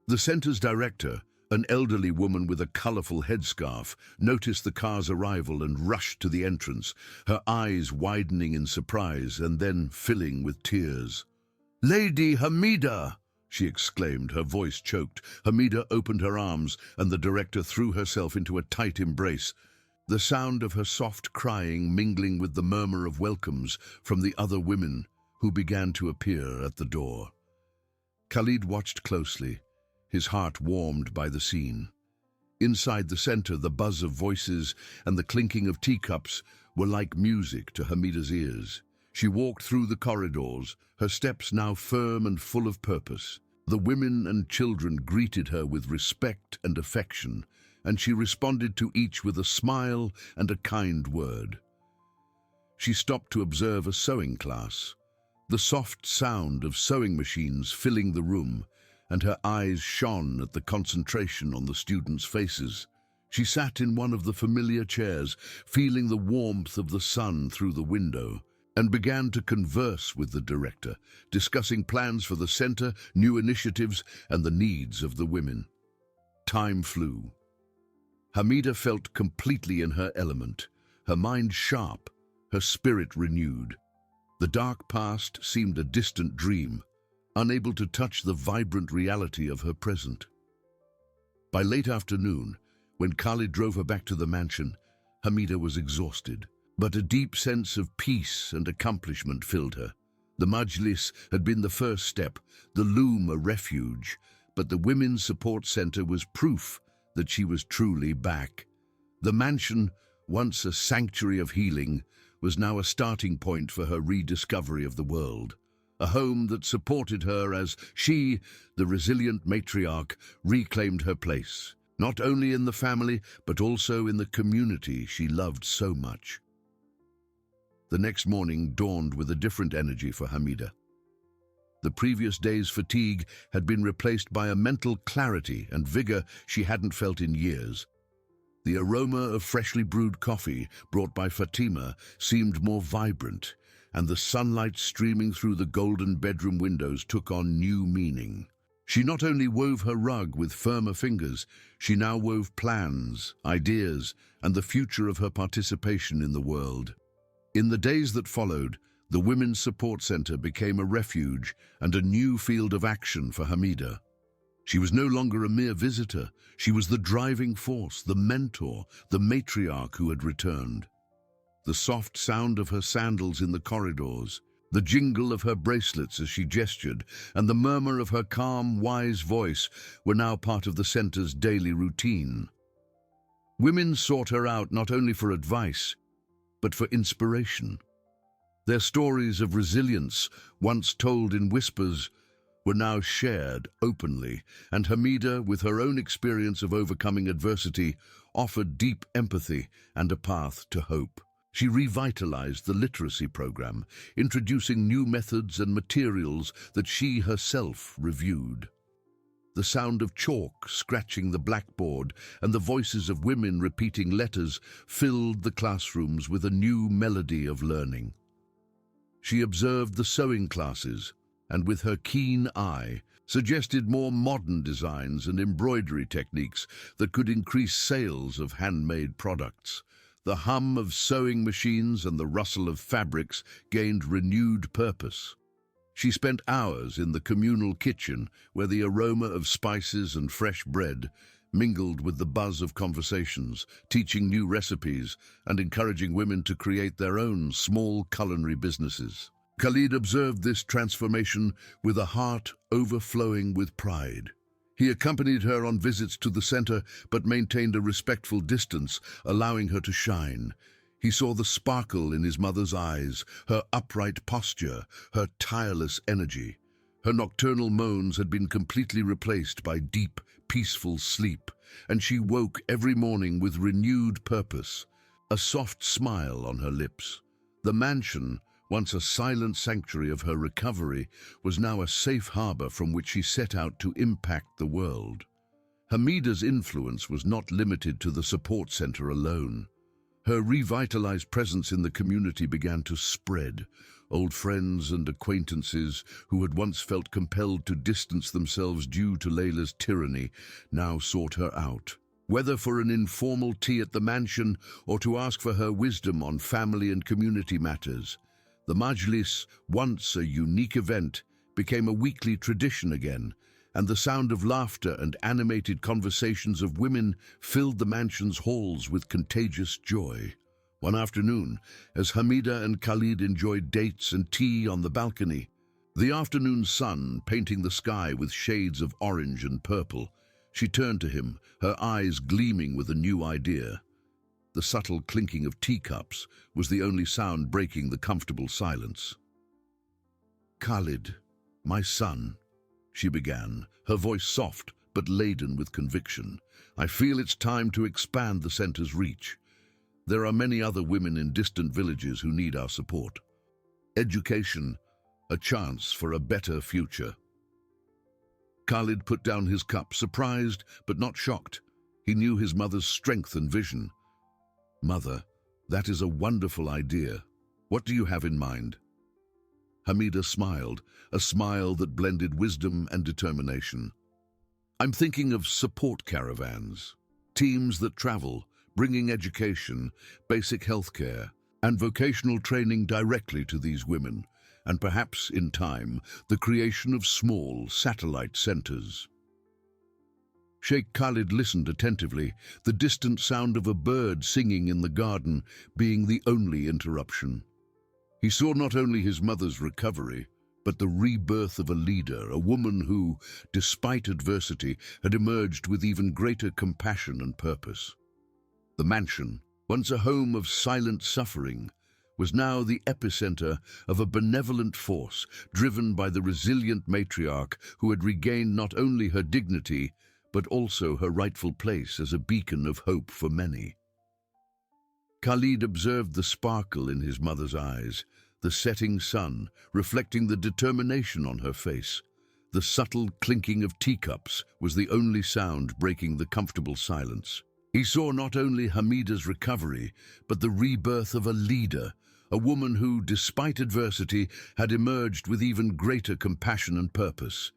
The center's director, an elderly woman with a colorful headscarf, noticed the car's arrival and rushed to the entrance, her eyes widening in surprise and then filling with tears. "Lady Hamida!" she exclaimed, her voice choked. Hamida opened her arms, and the director threw herself into a tight embrace, the sound of her soft crying mingling with the murmur of welcomes from the other women who began to appear at the door. Khalid watched closely, his heart warmed by the scene. Inside the center, the buzz of voices and the clinking of teacups were like music to Hamida's ears. She walked through the corridors, her steps now firm and full of purpose. The women and children greeted her with respect and affection, and she responded to each with a smile and a kind word. She stopped to observe a sewing class, the soft sound of sewing machines filling the room, and her eyes shone at the concentration on the students' faces. She sat in one of the familiar chairs, feeling the warmth of the sun through the window, and began to converse with the director, discussing plans for the center, new initiatives, and the needs of the women. Time flew. Hamida felt completely in her element, her mind sharp, her spirit renewed. The dark past seemed a distant dream, unable to touch the vibrant reality of her present. By late afternoon, when Khalid drove her back to the mansion, Hamida was exhausted, but a deep sense of peace and accomplishment filled her. The Majlis had been the first step, the loom a refuge, but the Women's Support Center was proof that she was truly back. The mansion, once a sanctuary of healing, was now a starting point for her rediscovery of the world. A home that supported her as she, the resilient matriarch, reclaimed her place, not only in the family, but also in the community she loved so much. The next morning dawned with a different energy for Hamida. The previous day's fatigue had been replaced by a mental clarity and vigor she hadn't felt in years. The aroma of freshly brewed coffee brought by Fatima seemed more vibrant, and the sunlight streaming through the golden bedroom windows took on new meaning. She not only wove her rug with firmer fingers, she now wove plans, ideas, and the future of her participation in the world. In the days that followed, the Women's Support Center became a refuge and a new field of action for Hamida. She was no longer a mere visitor. She was the driving force, the mentor, the matriarch who had returned. The soft sound of her sandals in the corridors, the jingle of her bracelets as she gestured, and the murmur of her calm, wise voice were now part of the center's daily routine. Women sought her out not only for advice, but for inspiration. Their stories of resilience, once told in whispers, were now shared openly, and Hamida, with her own experience of overcoming adversity, offered deep empathy and a path to hope. She revitalized the literacy program, introducing new methods and materials that she herself reviewed. The sound of chalk scratching the blackboard and the voices of women repeating letters filled the classrooms with a new melody of learning. She observed the sewing classes, and with her keen eye, suggested more modern designs and embroidery techniques that could increase sales of handmade products. The hum of sewing machines and the rustle of fabrics gained renewed purpose. She spent hours in the communal kitchen where the aroma of spices and fresh bread mingled with the buzz of conversations, teaching new recipes and encouraging women to create their own small culinary businesses. Khalid observed this transformation with a heart overflowing with pride. He accompanied her on visits to the center but maintained a respectful distance, allowing her to shine. He saw the sparkle in his mother's eyes, her upright posture, her tireless energy. Her nocturnal moans had been completely replaced by deep, peaceful sleep, and she woke every morning with renewed purpose, a soft smile on her lips. The mansion, once a silent sanctuary of her recovery, was now a safe harbor from which she set out to impact the world. Hamida's influence was not limited to the support center alone. Her revitalized presence in the community began to spread. Old friends and acquaintances who had once felt compelled to distance themselves due to Layla's tyranny now sought her out. Whether for an informal tea at the mansion or to ask for her wisdom on family and community matters, the Majlis, once a unique event, became a weekly tradition again, and the sound of laughter and animated conversations of women filled the mansion's halls with contagious joy. One afternoon, as Hamida and Khalid enjoyed dates and tea on the balcony, the afternoon sun painting the sky with shades of orange and purple, she turned to him, her eyes gleaming with a new idea. The subtle clinking of teacups was the only sound breaking the comfortable silence. "Khalid, my son," she began, her voice soft but laden with conviction, "I feel it's time to expand the center's reach. There are many other women in distant villages who need our support. Education, a chance for a better future." Khalid put down his cup, surprised but not shocked. He knew his mother's strength and vision. "Mother, that is a wonderful idea. What do you have in mind?" Hamida smiled, a smile that blended wisdom and determination. "I'm thinking of support caravans, teams that travel, bringing education, basic healthcare, and vocational training directly to these women, and perhaps, in time, the creation of small satellite centers." Sheikh Khalid listened attentively, the distant sound of a bird singing in the garden being the only interruption. He saw not only his mother's recovery, but the rebirth of a leader, a woman who, despite adversity, had emerged with even greater compassion and purpose. The mansion, once a home of silent suffering, was now the epicenter of a benevolent force driven by the resilient matriarch who had regained not only her dignity, but also her rightful place as a beacon of hope for many. Khalid observed the sparkle in his mother's eyes, the setting sun reflecting the determination on her face. The subtle clinking of teacups was the only sound breaking the comfortable silence. He saw not only Hamida's recovery, but the rebirth of a leader, a woman who, despite adversity, had emerged with even greater compassion and purpose.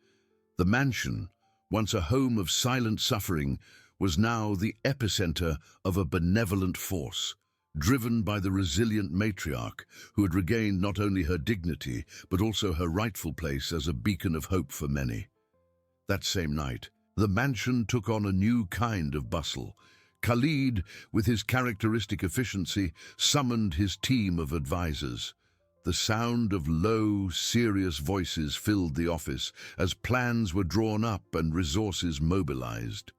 The mansion, once a home of silent suffering, was now the epicenter of a benevolent force, driven by the resilient matriarch who had regained not only her dignity, but also her rightful place as a beacon of hope for many. That same night, the mansion took on a new kind of bustle. Khalid, with his characteristic efficiency, summoned his team of advisors. The sound of low, serious voices filled the office as plans were drawn up and resources mobilized.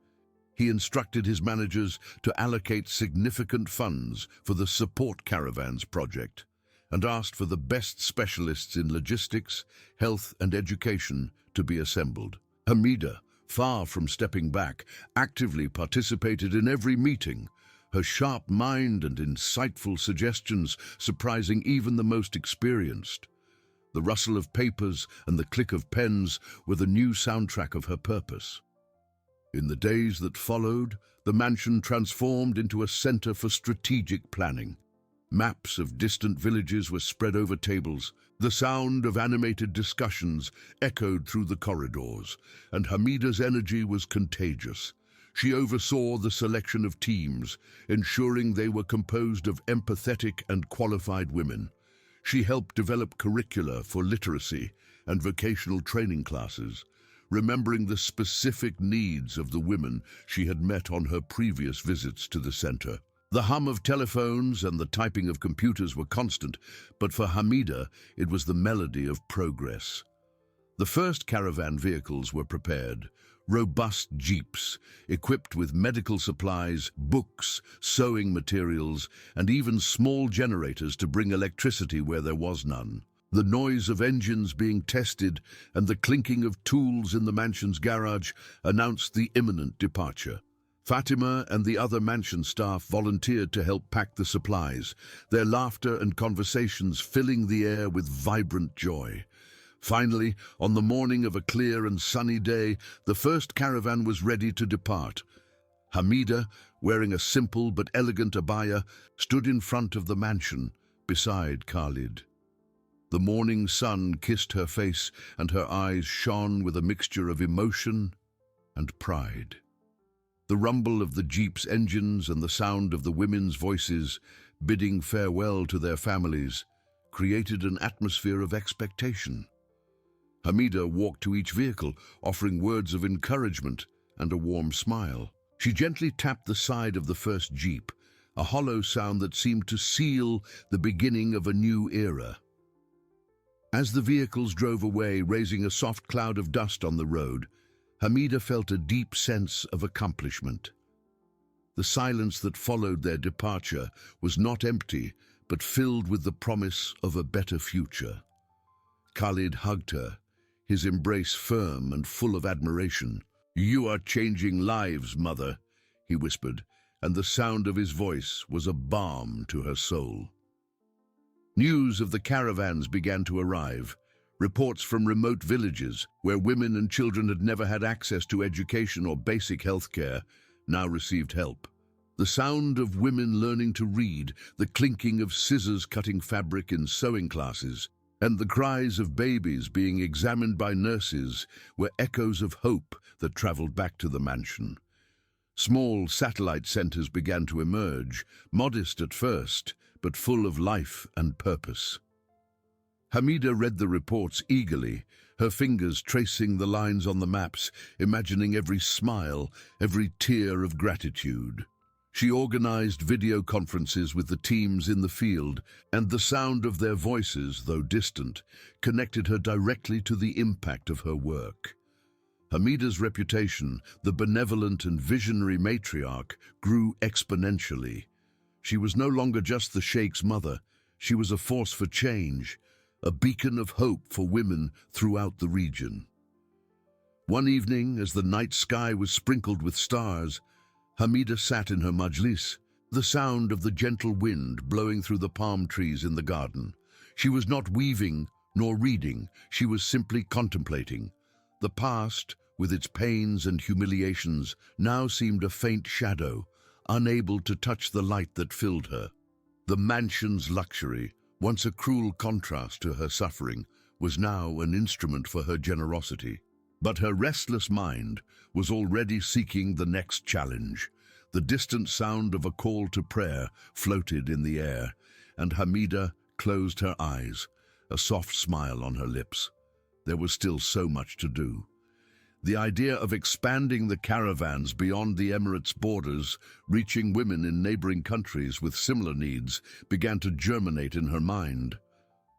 He instructed his managers to allocate significant funds for the Support Caravans project and asked for the best specialists in logistics, health, and education to be assembled. Hamida, far from stepping back, actively participated in every meeting, her sharp mind and insightful suggestions surprising even the most experienced. The rustle of papers and the click of pens were the new soundtrack of her purpose. In the days that followed, the mansion transformed into a center for strategic planning. Maps of distant villages were spread over tables. The sound of animated discussions echoed through the corridors, and Hamida's energy was contagious. She oversaw the selection of teams, ensuring they were composed of empathetic and qualified women. She helped develop curricula for literacy and vocational training classes, remembering the specific needs of the women she had met on her previous visits to the center. The hum of telephones and the typing of computers were constant, but for Hamida, it was the melody of progress. The first caravan vehicles were prepared, robust jeeps, equipped with medical supplies, books, sewing materials, and even small generators to bring electricity where there was none. The noise of engines being tested and the clinking of tools in the mansion's garage announced the imminent departure. Fatima and the other mansion staff volunteered to help pack the supplies, their laughter and conversations filling the air with vibrant joy. Finally, on the morning of a clear and sunny day, the first caravan was ready to depart. Hamida, wearing a simple but elegant abaya, stood in front of the mansion, beside Khalid. The morning sun kissed her face, and her eyes shone with a mixture of emotion and pride. The rumble of the jeep's engines and the sound of the women's voices, bidding farewell to their families, created an atmosphere of expectation. Hamida walked to each vehicle, offering words of encouragement and a warm smile. She gently tapped the side of the first jeep, a hollow sound that seemed to seal the beginning of a new era. As the vehicles drove away, raising a soft cloud of dust on the road, Hamida felt a deep sense of accomplishment. The silence that followed their departure was not empty, but filled with the promise of a better future. Khalid hugged her, his embrace firm and full of admiration. "You are changing lives, mother," he whispered, and the sound of his voice was a balm to her soul. News of the caravans began to arrive. Reports from remote villages, where women and children had never had access to education or basic health care, now received help. The sound of women learning to read, the clinking of scissors cutting fabric in sewing classes, and the cries of babies being examined by nurses were echoes of hope that traveled back to the mansion. Small satellite centers began to emerge, modest at first, but full of life and purpose. Hamida read the reports eagerly, her fingers tracing the lines on the maps, imagining every smile, every tear of gratitude. She organized video conferences with the teams in the field, and the sound of their voices, though distant, connected her directly to the impact of her work. Hamida's reputation, the benevolent and visionary matriarch, grew exponentially. She was no longer just the Sheikh's mother, she was a force for change, a beacon of hope for women throughout the region. One evening, as the night sky was sprinkled with stars, Hamida sat in her majlis, the sound of the gentle wind blowing through the palm trees in the garden. She was not weaving nor reading, she was simply contemplating. The past, with its pains and humiliations, now seemed a faint shadow, unable to touch the light that filled her. The mansion's luxury, once a cruel contrast to her suffering, was now an instrument for her generosity. But her restless mind was already seeking the next challenge. The distant sound of a call to prayer floated in the air, and Hamida closed her eyes, a soft smile on her lips. There was still so much to do. The idea of expanding the caravans beyond the Emirates' borders, reaching women in neighboring countries with similar needs, began to germinate in her mind.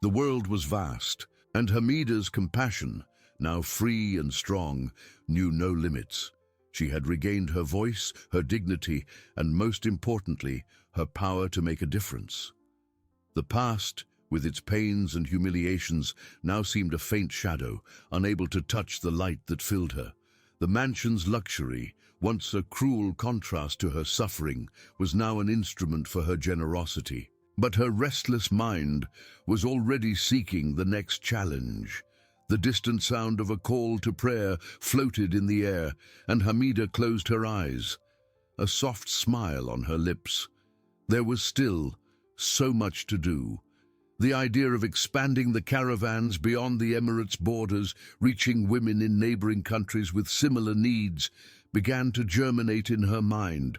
The world was vast, and Hamida's compassion, now free and strong, knew no limits. She had regained her voice, her dignity, and most importantly, her power to make a difference. The past, with its pains and humiliations, now seemed a faint shadow, unable to touch the light that filled her. The mansion's luxury, once a cruel contrast to her suffering, was now an instrument for her generosity. But her restless mind was already seeking the next challenge. The distant sound of a call to prayer floated in the air, and Hamida closed her eyes, a soft smile on her lips. There was still so much to do. The idea of expanding the caravans beyond the Emirates' borders, reaching women in neighboring countries with similar needs, began to germinate in her mind.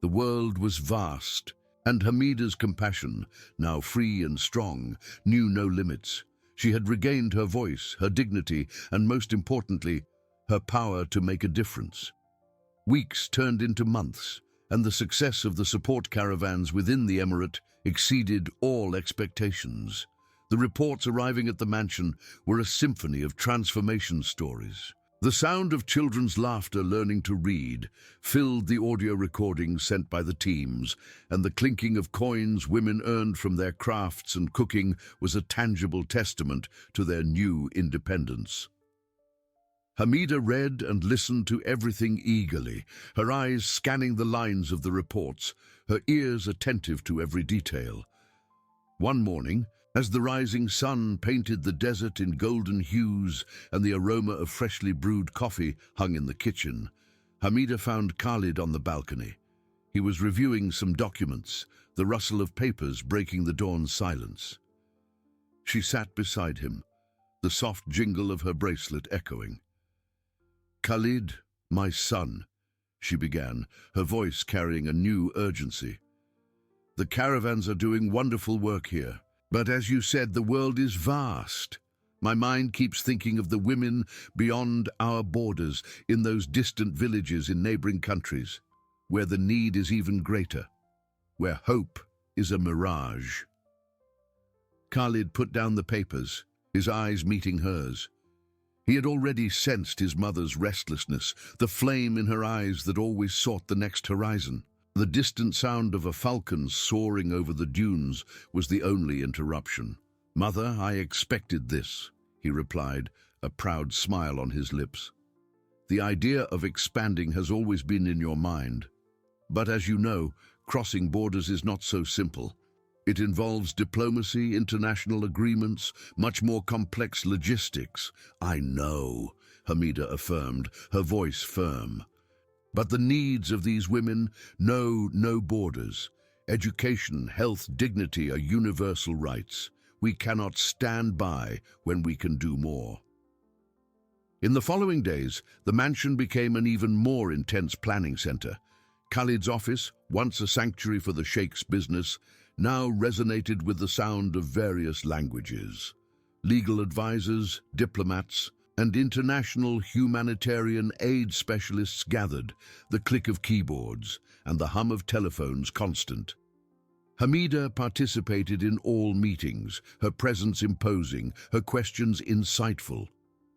The world was vast, and Hamida's compassion, now free and strong, knew no limits. She had regained her voice, her dignity, and most importantly, her power to make a difference. Weeks turned into months, and the success of the support caravans within the emirate exceeded all expectations. The reports arriving at the mansion were a symphony of transformation stories. The sound of children's laughter learning to read filled the audio recordings sent by the teams, and the clinking of coins women earned from their crafts and cooking was a tangible testament to their new independence. Hamida read and listened to everything eagerly, her eyes scanning the lines of the reports, her ears attentive to every detail. One morning, as the rising sun painted the desert in golden hues and the aroma of freshly brewed coffee hung in the kitchen, Hamida found Khalid on the balcony. He was reviewing some documents, the rustle of papers breaking the dawn's silence. She sat beside him, the soft jingle of her bracelet echoing. "Khalid, my son," she began, her voice carrying a new urgency. "The caravans are doing wonderful work here. But as you said, the world is vast. My mind keeps thinking of the women beyond our borders, in those distant villages in neighboring countries, where the need is even greater, where hope is a mirage." Khalid put down the papers, his eyes meeting hers. He had already sensed his mother's restlessness, the flame in her eyes that always sought the next horizon. The distant sound of a falcon soaring over the dunes was the only interruption. "Mother, I expected this," he replied, a proud smile on his lips. "The idea of expanding has always been in your mind. But as you know, crossing borders is not so simple. It involves diplomacy, international agreements, much more complex logistics." "I know," Hamida affirmed, her voice firm. "But the needs of these women know no borders. Education, health, dignity are universal rights. We cannot stand by when we can do more." In the following days, the mansion became an even more intense planning center. Khalid's office, once a sanctuary for the Sheikh's business, now resonated with the sound of various languages. Legal advisors, diplomats, and international humanitarian aid specialists gathered, the click of keyboards and the hum of telephones constant. Hamida participated in all meetings, her presence imposing, her questions insightful.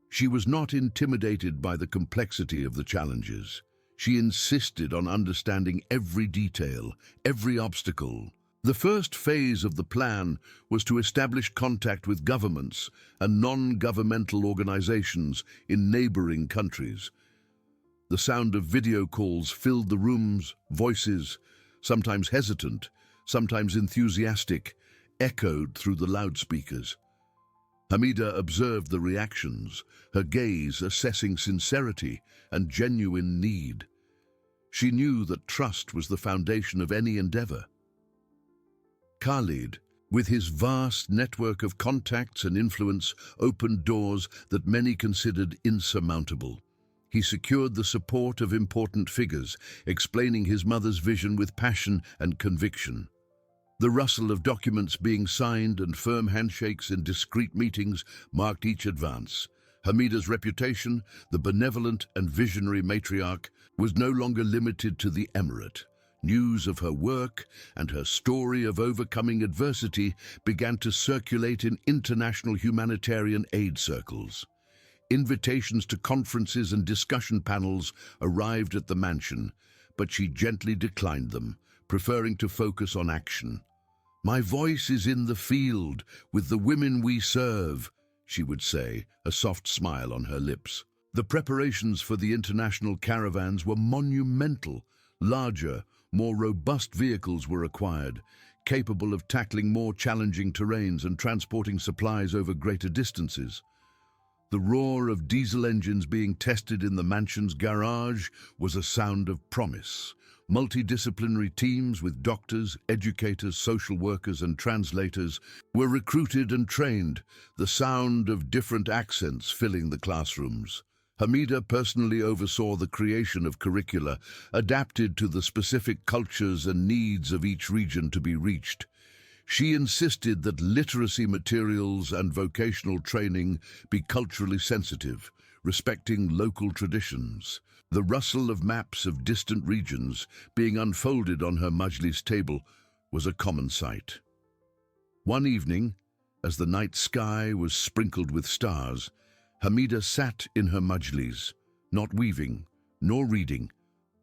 She was not intimidated by the complexity of the challenges. She insisted on understanding every detail, every obstacle. The first phase of the plan was to establish contact with governments and non-governmental organizations in neighboring countries. The sound of video calls filled the rooms, voices, sometimes hesitant, sometimes enthusiastic, echoed through the loudspeakers. Hamida observed the reactions, her gaze assessing sincerity and genuine need. She knew that trust was the foundation of any endeavor. Khalid, with his vast network of contacts and influence, opened doors that many considered insurmountable. He secured the support of important figures, explaining his mother's vision with passion and conviction. The rustle of documents being signed and firm handshakes in discreet meetings marked each advance. Hamida's reputation, the benevolent and visionary matriarch, was no longer limited to the emirate. News of her work and her story of overcoming adversity began to circulate in international humanitarian aid circles. Invitations to conferences and discussion panels arrived at the mansion, but she gently declined them, preferring to focus on action. "My voice is in the field, with the women we serve," she would say, a soft smile on her lips. The preparations for the international caravans were monumental. Larger, more robust vehicles were acquired, capable of tackling more challenging terrains and transporting supplies over greater distances. The roar of diesel engines being tested in the mansion's garage was a sound of promise. Multidisciplinary teams with doctors, educators, social workers, and translators were recruited and trained, the sound of different accents filling the classrooms. Hamida personally oversaw the creation of curricula adapted to the specific cultures and needs of each region to be reached. She insisted that literacy materials and vocational training be culturally sensitive, respecting local traditions. The rustle of maps of distant regions being unfolded on her majlis table was a common sight. One evening, as the night sky was sprinkled with stars, Hamida sat in her majlis, not weaving, nor reading,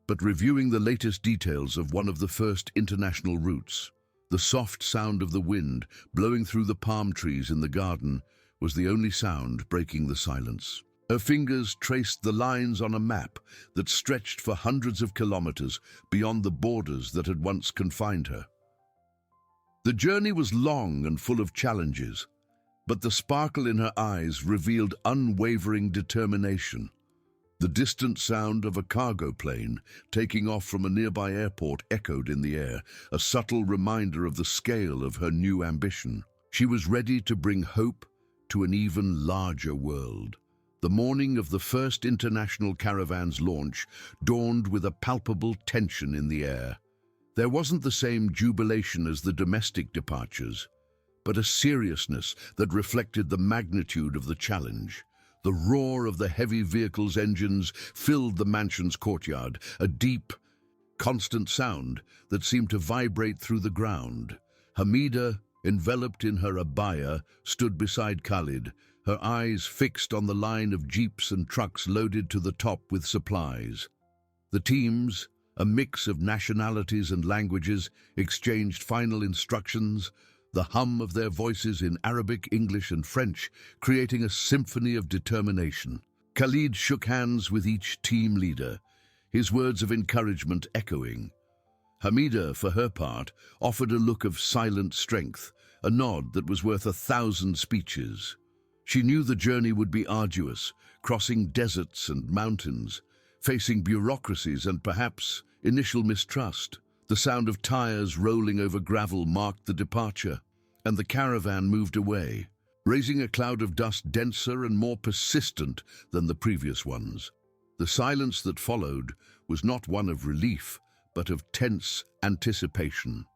but reviewing the latest details of one of the first international routes. The soft sound of the wind blowing through the palm trees in the garden was the only sound breaking the silence. Her fingers traced the lines on a map that stretched for hundreds of kilometers beyond the borders that had once confined her. The journey was long and full of challenges, but the sparkle in her eyes revealed unwavering determination. The distant sound of a cargo plane taking off from a nearby airport echoed in the air, a subtle reminder of the scale of her new ambition. She was ready to bring hope to an even larger world. The morning of the first international caravan's launch dawned with a palpable tension in the air. There wasn't the same jubilation as the domestic departures, but a seriousness that reflected the magnitude of the challenge. The roar of the heavy vehicle's engines filled the mansion's courtyard, a deep, constant sound that seemed to vibrate through the ground. Hamida, enveloped in her abaya, stood beside Khalid, her eyes fixed on the line of jeeps and trucks loaded to the top with supplies. The teams, a mix of nationalities and languages, exchanged final instructions, the hum of their voices in Arabic, English, and French, creating a symphony of determination. Khalid shook hands with each team leader, his words of encouragement echoing. Hamida, for her part, offered a look of silent strength, a nod that was worth 1,000 speeches. She knew the journey would be arduous, crossing deserts and mountains, facing bureaucracies and perhaps initial mistrust. The sound of tires rolling over gravel marked the departure, and the caravan moved away, raising a cloud of dust denser and more persistent than the previous ones. The silence that followed was not one of relief, but of tense anticipation.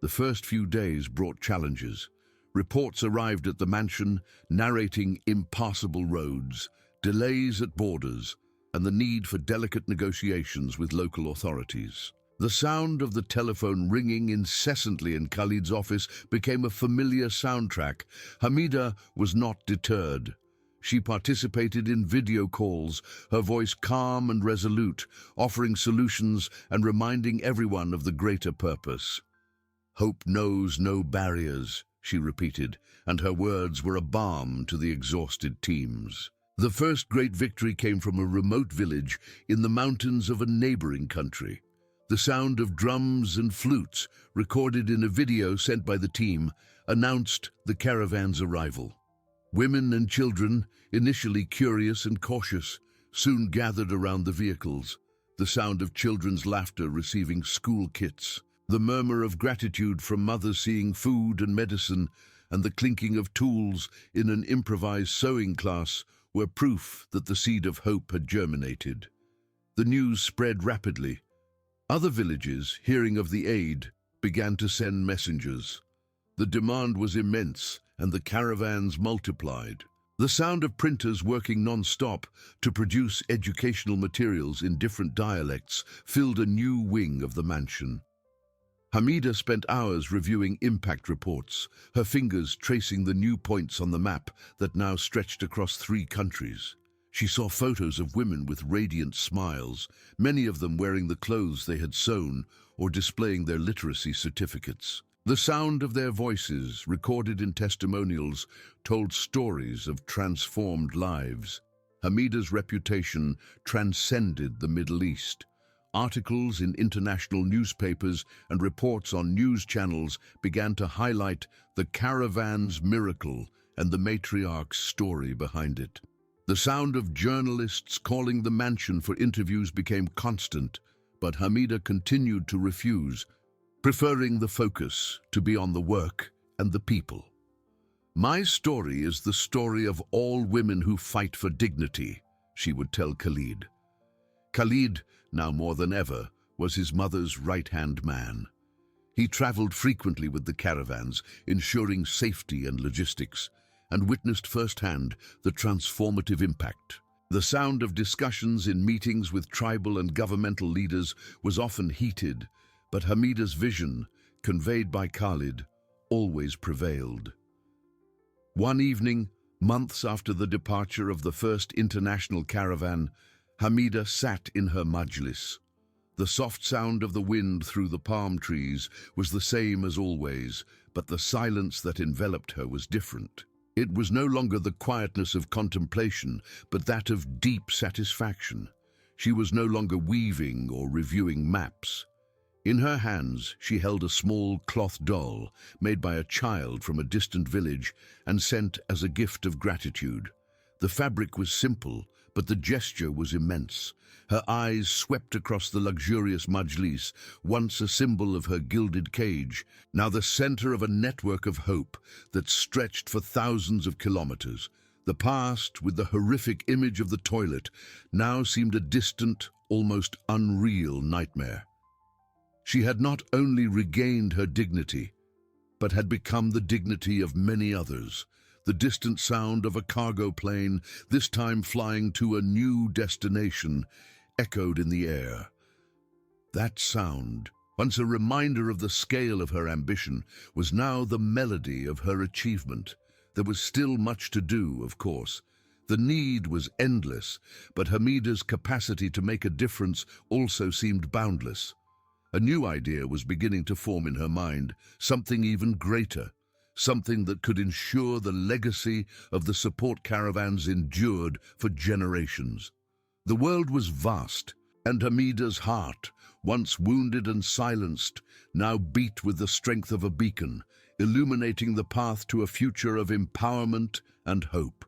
The first few days brought challenges. Reports arrived at the mansion narrating impassable roads, delays at borders, and the need for delicate negotiations with local authorities. The sound of the telephone ringing incessantly in Khalid's office became a familiar soundtrack. Hamida was not deterred. She participated in video calls, her voice calm and resolute, offering solutions and reminding everyone of the greater purpose. "Hope knows no barriers," she repeated, and her words were a balm to the exhausted teams. The first great victory came from a remote village in the mountains of a neighboring country. The sound of drums and flutes, recorded in a video sent by the team, announced the caravan's arrival. Women and children, initially curious and cautious, soon gathered around the vehicles, the sound of children's laughter receiving school kits, the murmur of gratitude from mothers seeing food and medicine, and the clinking of tools in an improvised sewing class were proof that the seed of hope had germinated. The news spread rapidly. Other villages, hearing of the aid, began to send messengers. The demand was immense, and the caravans multiplied. The sound of printers working non-stop to produce educational materials in different dialects filled a new wing of the mansion. Hamida spent hours reviewing impact reports, her fingers tracing the new points on the map that now stretched across 3 countries. She saw photos of women with radiant smiles, many of them wearing the clothes they had sewn or displaying their literacy certificates. The sound of their voices, recorded in testimonials, told stories of transformed lives. Hamida's reputation transcended the Middle East. Articles in international newspapers and reports on news channels began to highlight the caravan's miracle and the matriarch's story behind it. The sound of journalists calling the mansion for interviews became constant, but Hamida continued to refuse, preferring the focus to be on the work and the people. "My story is the story of all women who fight for dignity," she would tell Khalid. Khalid, now more than ever, was his mother's right-hand man. He traveled frequently with the caravans, ensuring safety and logistics, and witnessed firsthand the transformative impact. The sound of discussions in meetings with tribal and governmental leaders was often heated, but Hamida's vision, conveyed by Khalid, always prevailed. One evening, months after the departure of the first international caravan, Hamida sat in her majlis. The soft sound of the wind through the palm trees was the same as always, but the silence that enveloped her was different. It was no longer the quietness of contemplation, but that of deep satisfaction. She was no longer weaving or reviewing maps. In her hands, she held a small cloth doll made by a child from a distant village and sent as a gift of gratitude. The fabric was simple, but the gesture was immense. Her eyes swept across the luxurious majlis, once a symbol of her gilded cage, now the center of a network of hope that stretched for thousands of kilometers. The past, with the horrific image of the toilet, now seemed a distant, almost unreal nightmare. She had not only regained her dignity, but had become the dignity of many others. The distant sound of a cargo plane, this time flying to a new destination, echoed in the air. That sound, once a reminder of the scale of her ambition, was now the melody of her achievement. There was still much to do, of course. The need was endless, but Hamida's capacity to make a difference also seemed boundless. A new idea was beginning to form in her mind, something even greater, something that could ensure the legacy of the support caravans endured for generations. The world was vast, and Hamida's heart, once wounded and silenced, now beat with the strength of a beacon, illuminating the path to a future of empowerment and hope.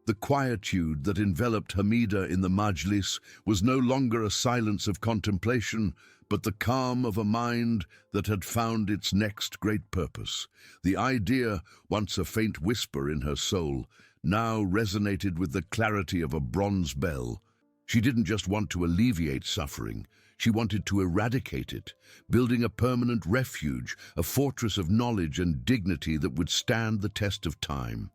The quietude that enveloped Hamida in the majlis was no longer a silence of contemplation, but the calm of a mind that had found its next great purpose. The idea, once a faint whisper in her soul, now resonated with the clarity of a bronze bell. She didn't just want to alleviate suffering, she wanted to eradicate it, building a permanent refuge, a fortress of knowledge and dignity that would stand the test of time.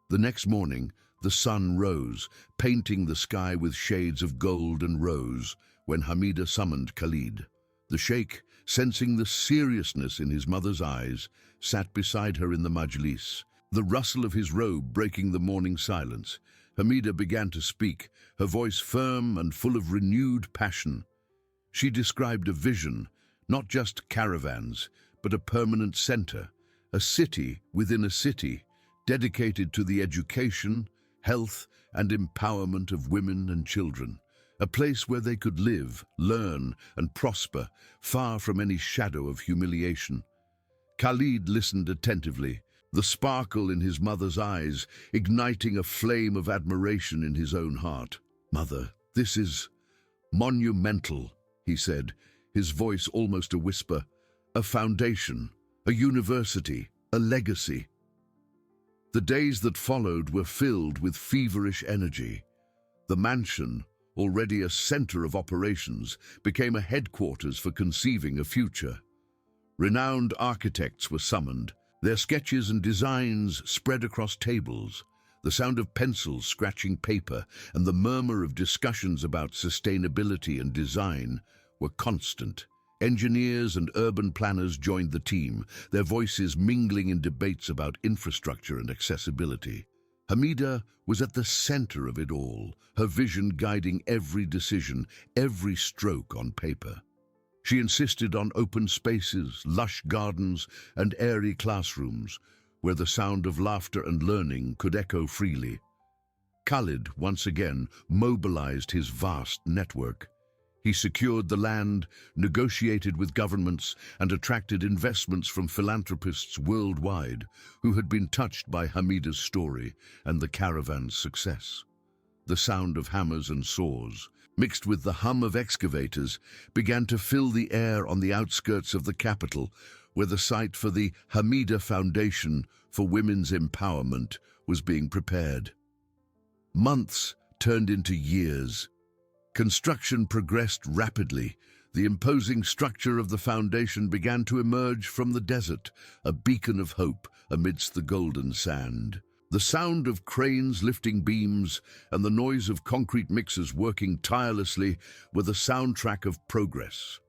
The next morning, the sun rose, painting the sky with shades of gold and rose, when Hamida summoned Khalid. The sheikh, sensing the seriousness in his mother's eyes, sat beside her in the majlis, the rustle of his robe breaking the morning silence. Hamida began to speak, her voice firm and full of renewed passion. She described a vision, not just caravans, but a permanent center, a city within a city, dedicated to the education, health, and empowerment of women and children. A place where they could live, learn, and prosper, far from any shadow of humiliation. Khalid listened attentively, the sparkle in his mother's eyes igniting a flame of admiration in his own heart. "Mother, this is monumental," he said, his voice almost a whisper. "A foundation, a university, a legacy." The days that followed were filled with feverish energy. The mansion, already a center of operations, became a headquarters for conceiving a future. Renowned architects were summoned, their sketches and designs spread across tables. The sound of pencils scratching paper and the murmur of discussions about sustainability and design were constant. Engineers and urban planners joined the team, their voices mingling in debates about infrastructure and accessibility. Hamida was at the center of it all, her vision guiding every decision, every stroke on paper. She insisted on open spaces, lush gardens, and airy classrooms, where the sound of laughter and learning could echo freely. Khalid, once again, mobilized his vast network. He secured the land, negotiated with governments, and attracted investments from philanthropists worldwide who had been touched by Hamida's story and the caravan's success. The sound of hammers and saws, mixed with the hum of excavators, began to fill the air on the outskirts of the capital, where the site for the Hamida Foundation for Women's Empowerment was being prepared. Months turned into years. Construction progressed rapidly, The imposing structure of the foundation began to emerge from the desert, a beacon of hope amidst the golden sand. The sound of cranes lifting beams and the noise of concrete mixers working tirelessly were the soundtrack of progress.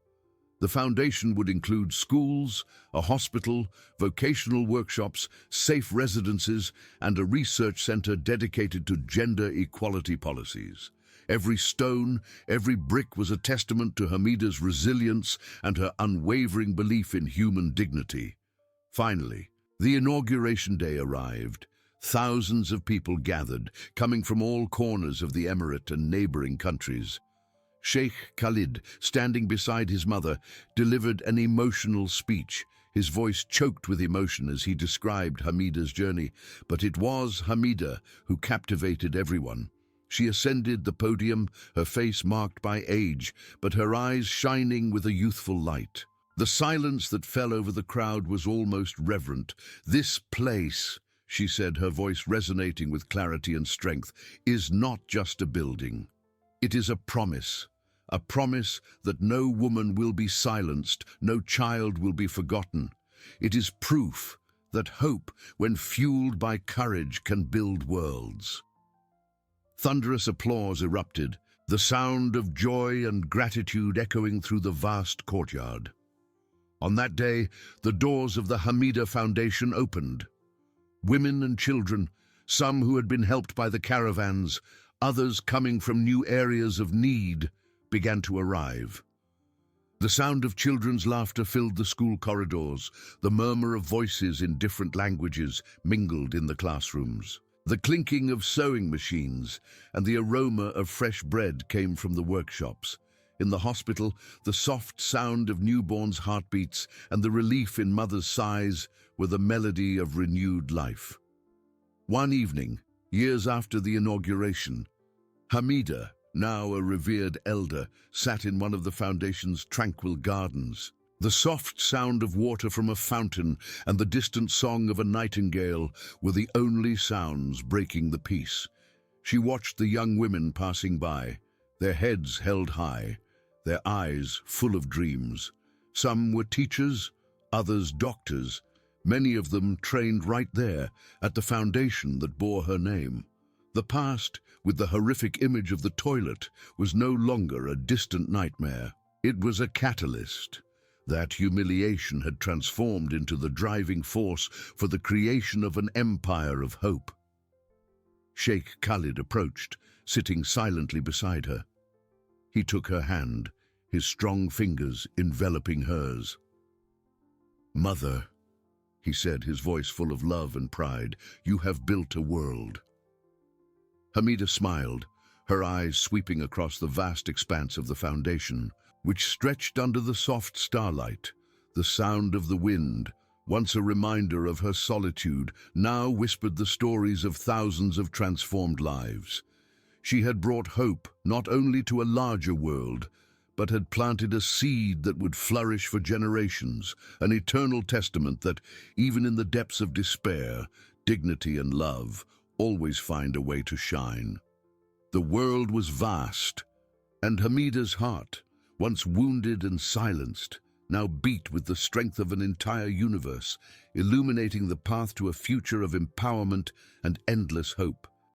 The foundation would include schools, a hospital, vocational workshops, safe residences, and a research center dedicated to gender equality policies. Every stone, every brick was a testament to Hamida's resilience and her unwavering belief in human dignity. Finally, the inauguration day arrived. Thousands of people gathered, coming from all corners of the emirate and neighboring countries. Sheikh Khalid, standing beside his mother, delivered an emotional speech. His voice choked with emotion as he described Hamida's journey, but it was Hamida who captivated everyone. She ascended the podium, her face marked by age, but her eyes shining with a youthful light. The silence that fell over the crowd was almost reverent. "This place," she said, her voice resonating with clarity and strength, "is not just a building. It is a promise that no woman will be silenced, no child will be forgotten. It is proof that hope, when fueled by courage, can build worlds." Thunderous applause erupted, the sound of joy and gratitude echoing through the vast courtyard. On that day, the doors of the Hamida Foundation opened. Women and children, some who had been helped by the caravans, others coming from new areas of need, began to arrive. The sound of children's laughter filled the school corridors. The murmur of voices in different languages mingled in the classrooms. The clinking of sewing machines and the aroma of fresh bread came from the workshops. In the hospital, the soft sound of newborns' heartbeats and the relief in mothers' sighs were the melody of renewed life. One evening, years after the inauguration, Hamida, now a revered elder, sat in one of the foundation's tranquil gardens. The soft sound of water from a fountain and the distant song of a nightingale were the only sounds breaking the peace. She watched the young women passing by, their heads held high, their eyes full of dreams. Some were teachers, others doctors, many of them trained right there at the foundation that bore her name. The past, with the horrific image of the toilet, was no longer a distant nightmare. It was a catalyst. That humiliation had transformed into the driving force for the creation of an empire of hope. Sheikh Khalid approached, sitting silently beside her. He took her hand, his strong fingers enveloping hers. "Mother," he said, his voice full of love and pride, "you have built a world." Hamida smiled, her eyes sweeping across the vast expanse of the foundation, which stretched under the soft starlight. The sound of the wind, once a reminder of her solitude, now whispered the stories of thousands of transformed lives. She had brought hope not only to a larger world, but had planted a seed that would flourish for generations, an eternal testament that, even in the depths of despair, dignity and love always find a way to shine. The world was vast, and Hamida's heart, once wounded and silenced, now beat with the strength of an entire universe, illuminating the path to a future of empowerment and endless hope.